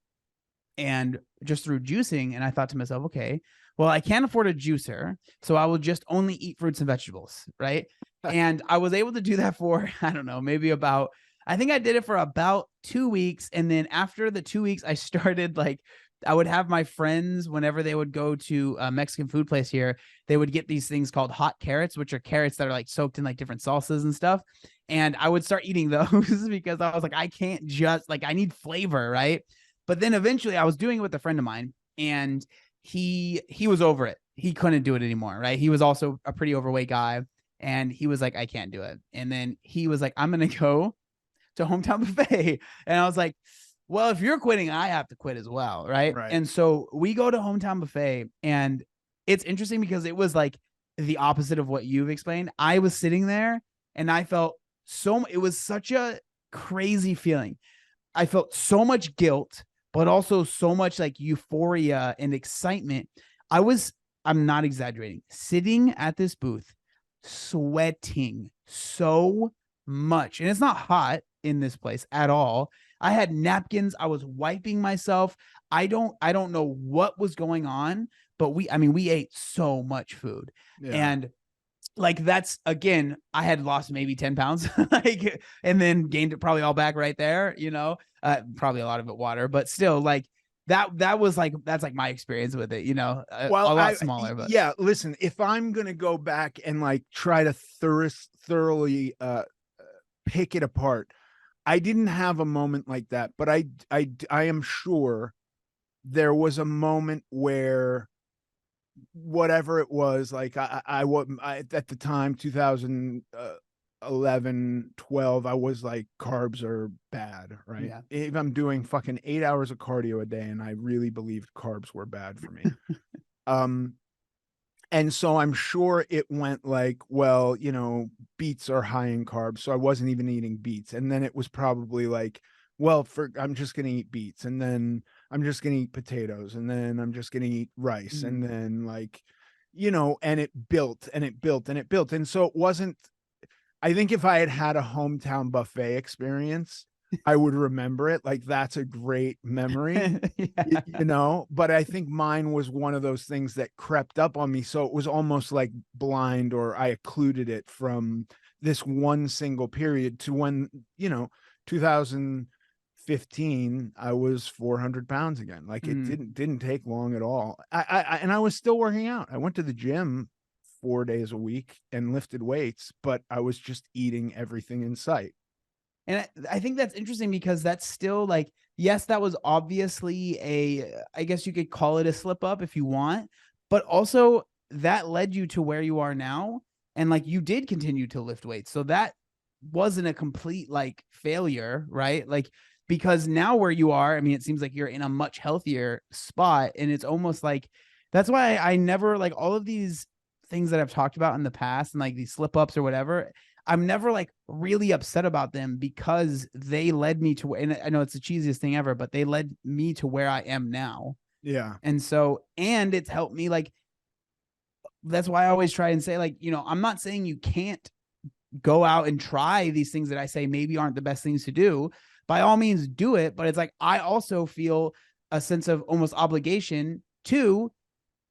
B: and just through juicing. And I thought to myself, okay, well, I can't afford a juicer, so I will just only eat fruits and vegetables, right? And I was able to do that for, I don't know, maybe about I think I did it for about 2 weeks. And then after the 2 weeks, I started like, I would have my friends, whenever they would go to a Mexican food place here, they would get these things called hot carrots, which are carrots that are like soaked in like different salsas and stuff. And I would start eating those because I was like, I can't just like, I need flavor, right? But then eventually I was doing it with a friend of mine, and he was over it. He couldn't do it anymore, right? He was also a pretty overweight guy, and he was like, I can't do it. And then he was like, I'm gonna go to Hometown Buffet. And I was like, well, if you're quitting, I have to quit as well. Right.
A: Right.
B: And so we go to Hometown Buffet, and it's interesting because it was like the opposite of what you've explained. I was sitting there and I felt it was such a crazy feeling. I felt so much guilt, but also so much like euphoria and excitement. I'm not exaggerating, sitting at this booth, sweating so much. And it's not hot in this place at all. I had napkins. I was wiping myself. I don't know what was going on, but we ate so much food.
A: Yeah.
B: And like, that's, again, I had lost maybe 10 pounds, like, and then gained it probably all back right there, probably a lot of it water, but still, like, that was like, that's like my experience with it,
A: Well,
B: a lot smaller, but
A: yeah, listen, if I'm going to go back and like try to thoroughly pick it apart, I didn't have a moment like that, but I am sure there was a moment where whatever it was, like at the time, 2011, 12, I was like, carbs are bad, right?
B: yeah.
A: If I'm doing fucking 8 hours of cardio a day, and I really believed carbs were bad for me. um, and so I'm sure it went like, well, beets are high in carbs, so I wasn't even eating beets. And then it was probably like, well, I'm just going to eat beets, and then I'm just going to eat potatoes, and then I'm just going to eat rice, and then like, and it built and it built and it built. And so it wasn't, I think if I had had a Hometown Buffet experience, I would remember it. Like, that's a great memory,
B: Yeah.
A: but I think mine was one of those things that crept up on me. So it was almost like blind, or I occluded it from this one single period to when, 2015, I was 400 pounds again. Like, it didn't take long at all. And I was still working out. I went to the gym 4 days a week and lifted weights, but I was just eating everything in sight.
B: And I think that's interesting because that's still like, yes, that was obviously I guess you could call it a slip up if you want, but also that led you to where you are now. And like, you did continue to lift weights. So that wasn't a complete like failure, right? Like, because now where you are, I mean, it seems like you're in a much healthier spot. And it's almost like, that's why I never, like, all of these things that I've talked about in the past and like these slip ups or whatever, I'm never like really upset about them because they led me to, and I know it's the cheesiest thing ever, but they led me to where I am now.
A: Yeah.
B: And so, and it's helped me, like, that's why I always try and say, like, I'm not saying you can't go out and try these things that I say maybe aren't the best things to do. By all means, do it. But it's like, I also feel a sense of almost obligation to,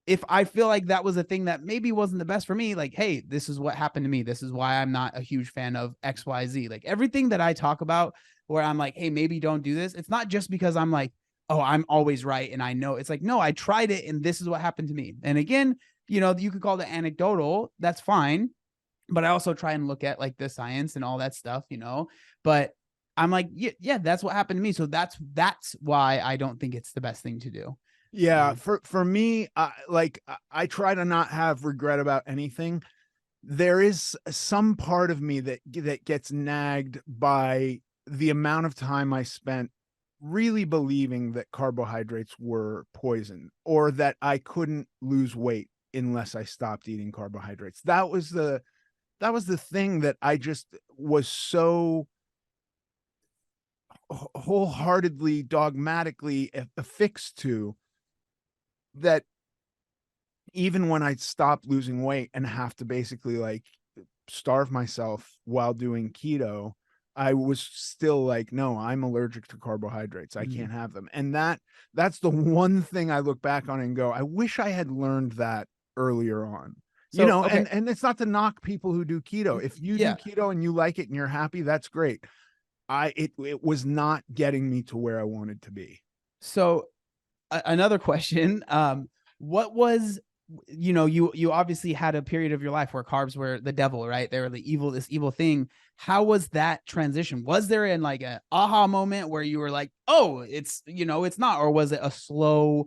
B: if I feel like that was a thing that maybe wasn't the best for me, like, hey, this is what happened to me. This is why I'm not a huge fan of XYZ. Like, everything that I talk about where I'm like, hey, maybe don't do this. It's not just because I'm like, oh, I'm always right. And I know. It's like, no, I tried it and this is what happened to me. And again, you could call it anecdotal. That's fine. But I also try and look at like the science and all that stuff, but I'm like, yeah, that's what happened to me. So that's why I don't think it's the best thing to do.
A: Yeah, for me, I try to not have regret about anything. There is some part of me that gets nagged by the amount of time I spent really believing that carbohydrates were poison, or that I couldn't lose weight unless I stopped eating carbohydrates. That was the thing that I just was so wholeheartedly, dogmatically affixed to, that even when I stopped losing weight and have to basically like starve myself while doing keto, I was still like, no, I'm allergic to carbohydrates. I can't have them. And that's the one thing I look back on and go, I wish I had learned that earlier on.
B: So, okay.
A: And it's not to knock people who do keto. If you do
B: Yeah.
A: keto and you like it and you're happy, that's great. it was not getting me to where I wanted to be.
B: So another question, what was, you obviously had a period of your life where carbs were the devil, right? They were this evil thing. How was that transition? Was there in like a aha moment where you were like, oh, it's not, or was it a slow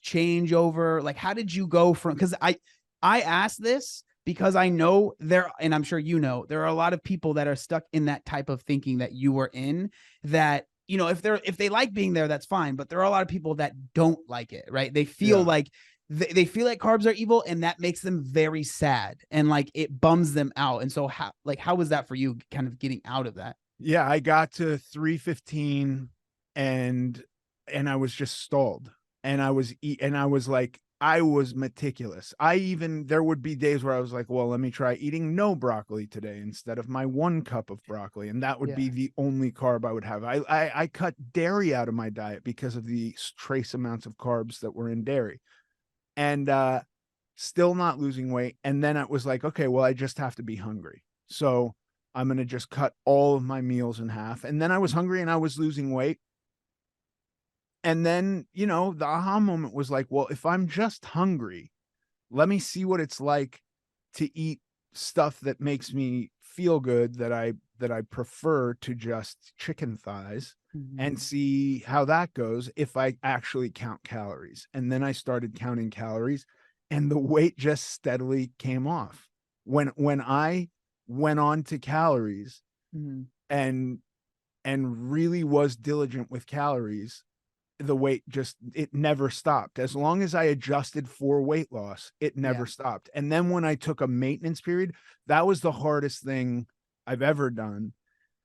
B: changeover? Like, how did you go from, because I asked this because I know there, and I'm sure there are a lot of people that are stuck in that type of thinking that you were in, that if they like being there, that's fine. But there are a lot of people that don't like it, right? They feel like they feel like carbs are evil, and that makes them very sad, and like it bums them out. And so how was that for you, kind of getting out of that?
A: Yeah, I got to 315 and I was just stalled. And I was like, I was meticulous. There would be days where I was like, well, let me try eating no broccoli today instead of my 1 cup of broccoli. And that would be the only carb I would have. I cut dairy out of my diet because of the trace amounts of carbs that were in dairy. And still not losing weight. And then it was like, okay, well, I just have to be hungry. So I'm going to just cut all of my meals in half. And then I was hungry and I was losing weight. And then, the aha moment was like, well, if I'm just hungry, let me see what it's like to eat stuff that makes me feel good, that I prefer to just chicken thighs, and see how that goes if I actually count calories. And then I started counting calories, and the weight just steadily came off. When I went on to calories and really was diligent with calories, the weight it never stopped. As long as I adjusted for weight loss, it never stopped. And then when I took a maintenance period, that was the hardest thing I've ever done.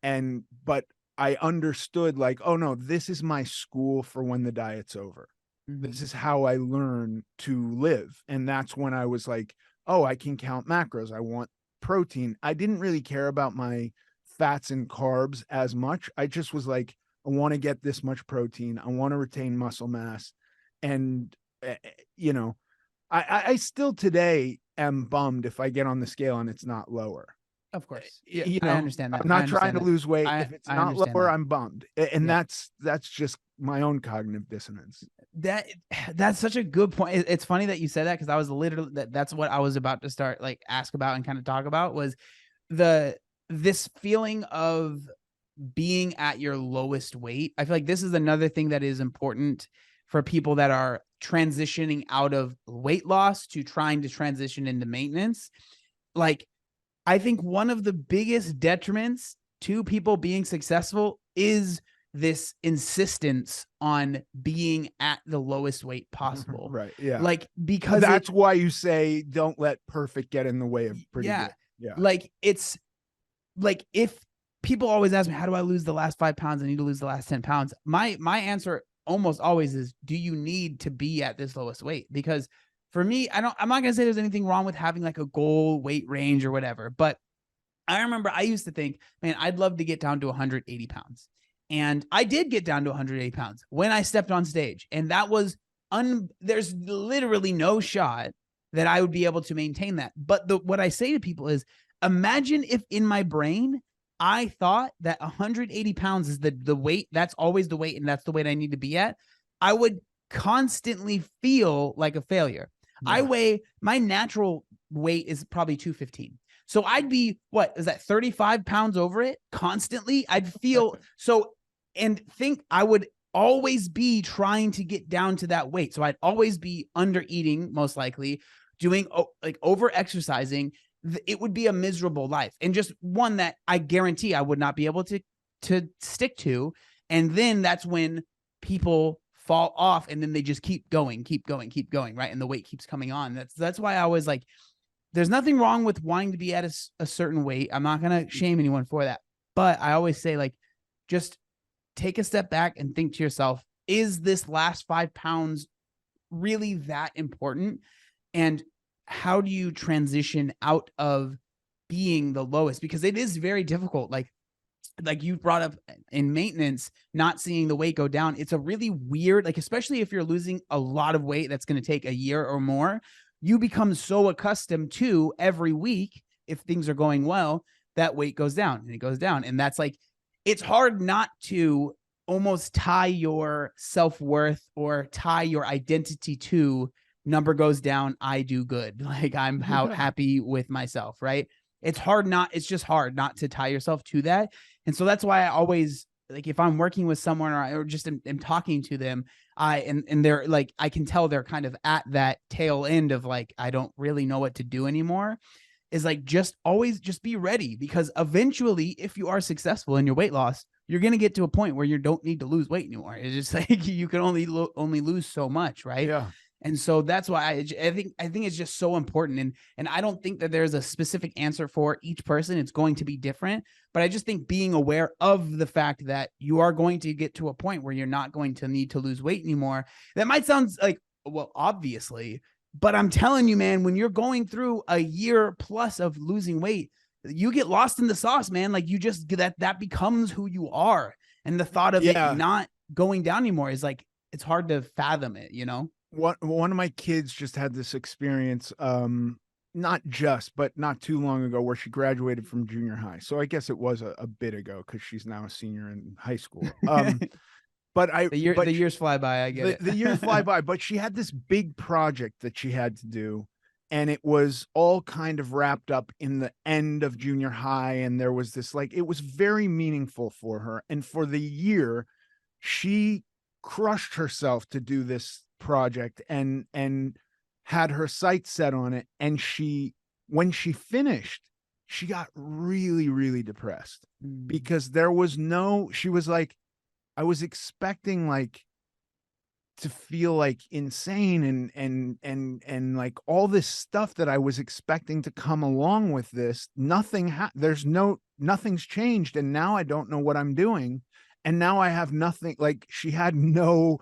A: But I understood, like, oh no, this is my school for when the diet's over. This is how I learn to live. And that's when I was like, oh, I can count macros. I want protein. I didn't really care about my fats and carbs as much. I just was like, I want to get this much protein. I want to retain muscle mass. And, I still today am bummed if I get on the scale and it's not lower.
B: Of course. Yeah, I understand that.
A: I'm not trying to lose weight. If it's
B: I
A: not
B: understand
A: lower,
B: that.
A: I'm bummed. And that's just my own cognitive dissonance.
B: That's such a good point. It's funny that you said that, because I was literally that's what I was about to start, like, ask about and kind of talk about, was this feeling of being at your lowest weight. I feel like this is another thing that is important for people that are transitioning out of weight loss to trying to transition into maintenance. Like, I think one of the biggest detriments to people being successful is this insistence on being at the lowest weight possible.
A: Right. Yeah.
B: Like, because
A: that's why you say don't let perfect get in the way of pretty good. Yeah.
B: Like, it's like, if people always ask me, how do I lose the last 5 pounds? I need to lose the last 10 pounds. My answer almost always is, do you need to be at this lowest weight? Because for me, I'm not going to say there's anything wrong with having like a goal weight range or whatever. But I remember I used to think, man, I'd love to get down to 180 pounds. And I did get down to 180 pounds when I stepped on stage. And that was, there's literally no shot that I would be able to maintain that. But what I say to people is, imagine if in my brain, I thought that 180 pounds is the weight. That's always the weight, and that's the weight I need to be at. I would constantly feel like a failure. Yeah. My natural weight is probably 215. So I'd be, what is that, 35 pounds over it constantly? I'd feel so, and think I would always be trying to get down to that weight. So I'd always be under eating, most likely, doing like over exercising. It would be a miserable life, and just one that I guarantee I would not be able to stick to. And then that's when people fall off, and then they just keep going, right? And the weight keeps coming on. That's why I was like, there's nothing wrong with wanting to be at a certain weight. I'm not going to shame anyone for that. But I always say, like, just take a step back and think to yourself, is this last 5 pounds really that important? And how do you transition out of being the lowest? Because it is very difficult. Like you brought up in maintenance, not seeing the weight go down. It's a really weird, like, especially if you're losing a lot of weight, that's going to take a year or more. You become so accustomed to every week, if things are going well, that weight goes down and it goes down. And that's like, it's hard not to almost tie your self-worth or tie your identity to number goes down, I do good. Like I'm happy with myself, right? It's just hard not to tie yourself to that. And so that's why I always, like, if I'm working with someone or just am talking to them, and they're like, I can tell they're kind of at that tail end of like, I don't really know what to do anymore, is like, just always just be ready, because eventually if you are successful in your weight loss, you're going to get to a point where you don't need to lose weight anymore. It's just like you can only lose so much, right?
A: Yeah.
B: And so that's why I think it's just so important. And I don't think that there's a specific answer for each person. It's going to be different, but I just think being aware of the fact that you are going to get to a point where you're not going to need to lose weight anymore. That might sound like, well, obviously, but I'm telling you, man, when you're going through a year plus of losing weight, you get lost in the sauce, man. Like you just that becomes who you are. And the thought of it not going down anymore is like, it's hard to fathom it, you know?
A: One of my kids just had this experience, not just, but not too long ago, where she graduated from junior high. So I guess it was a bit ago, because she's now a senior in high school. But
B: the years fly by. I get it.
A: The years fly by, but she had this big project that she had to do, and it was all kind of wrapped up in the end of junior high. And there was this, like, it was very meaningful for her. And for the year, she crushed herself to do this project and had her sights set on it. And when she finished, she got really, really depressed, because she was like, I was expecting like to feel like insane and like all this stuff that I was expecting to come along with this. Nothing's changed. And now I don't know what I'm doing. And now I have nothing. Like, she had no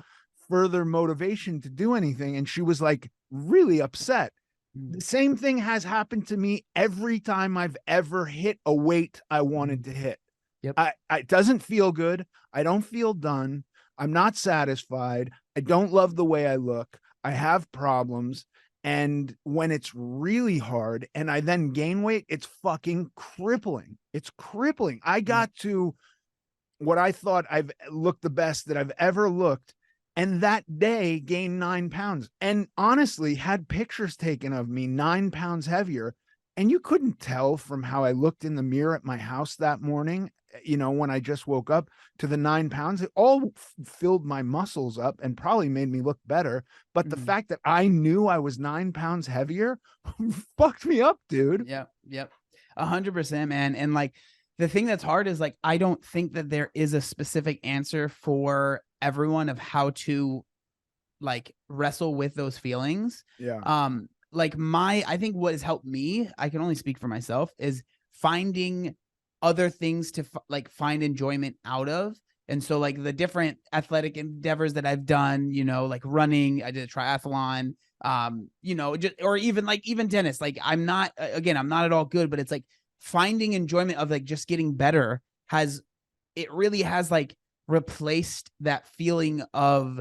A: further motivation to do anything. And she was like really upset. The same thing has happened to me every time I've ever hit a weight I wanted to hit.
B: Yep.
A: It doesn't feel good. I don't feel done. I'm not satisfied. I don't love the way I look. I have problems. And when it's really hard and I then gain weight, it's fucking crippling. It's crippling. I got to what I thought I've looked the best that I've ever looked, and that day gained 9 pounds, and honestly had pictures taken of me 9 pounds heavier. And you couldn't tell from how I looked in the mirror at my house that morning, when I just woke up, to the 9 pounds. It all filled my muscles up and probably made me look better. But the fact that I knew I was 9 pounds heavier fucked me up, dude.
B: Yep. 100%, man. And like, the thing that's hard is like, I don't think that there is a specific answer for everyone of how to like wrestle with those feelings.
A: Yeah.
B: Like I think what has helped me, I can only speak for myself, is finding other things to like find enjoyment out of. And so like the different athletic endeavors that I've done, like running, I did a triathlon, or even tennis. Like I'm not at all good, but it's like finding enjoyment of like just getting better really has like replaced that feeling of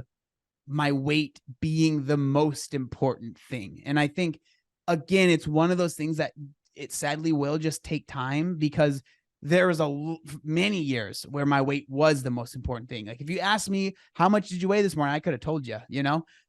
B: my weight being the most important thing. And I think, again, it's one of those things that it sadly will just take time, because there was many years where my weight was the most important thing. Like if you asked me, how much did you weigh this morning? I could have told you,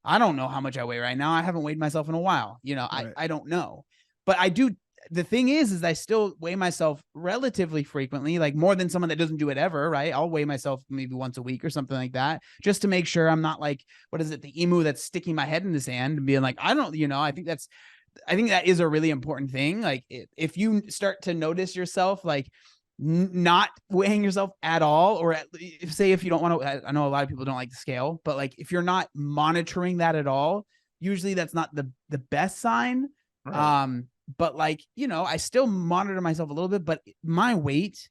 B: I don't know how much I weigh right now. I haven't weighed myself in a while. Right. I don't know, but I do. The thing is I still weigh myself relatively frequently, like more than someone that doesn't do it ever. Right. I'll weigh myself maybe once a week or something like that, just to make sure I'm not like, what is it? The emu that's sticking my head in the sand and being like, I don't, I think that is a really important thing. Like if you start to notice yourself, like not weighing yourself at all, or if you don't want to, I know a lot of people don't like the scale, but like if you're not monitoring that at all, usually that's not the best sign. Right. But like, I still monitor myself a little bit, but my weight,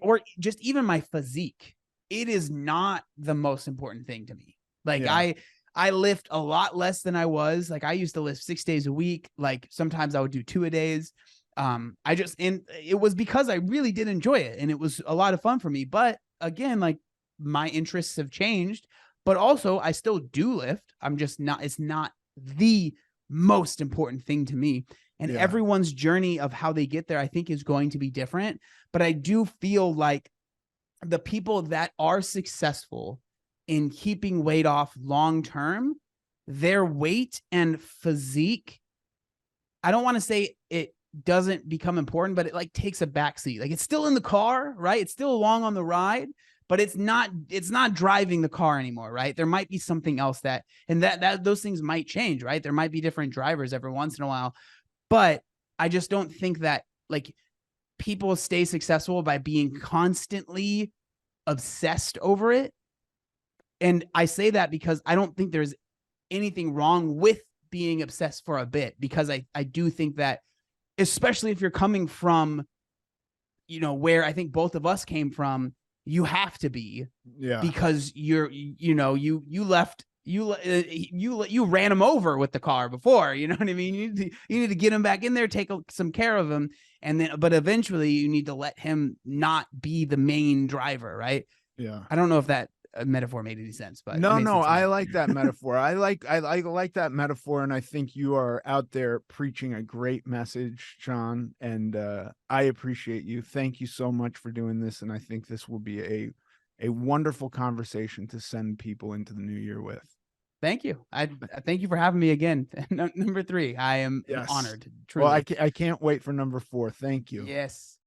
B: or just even my physique, it is not the most important thing to me. Like I lift a lot less than I was. Like I used to lift 6 days a week. Like sometimes I would do 2 a days. And it was because I really did enjoy it and it was a lot of fun for me. But again, like my interests have changed, but also I still do lift. It's not the most important thing to me. And everyone's journey of how they get there, I think, is going to be different. But I do feel like the people that are successful in keeping weight off long term, their weight and physique, I don't want to say it doesn't become important, but it like takes a backseat. Like it's still in the car, right? It's still along on the ride, but it's not driving the car anymore, right? There might be something else that those things might change, right? There might be different drivers every once in a while, but I just don't think that like people stay successful by being constantly obsessed over it. And I say that because I don't think there's anything wrong with being obsessed for a bit, because I do think that, especially if you're coming from, where I think both of us came from, you have to be, because you left, you ran him over with the car before, you know what I mean? You need to get him back in there, take some care of him. And then, but eventually you need to let him not be the main driver. Right.
A: Yeah.
B: I don't know if that metaphor made any sense, but
A: no, I like that metaphor. I like that metaphor, and I think you are out there preaching a great message, John. And I appreciate you. Thank you so much for doing this, and I think this will be a wonderful conversation to send people into the new year with.
B: Thank you. I thank you for having me again. Number 3. I am honored. Truly.
A: Well, I can't wait for number 4. Thank you.
B: Yes.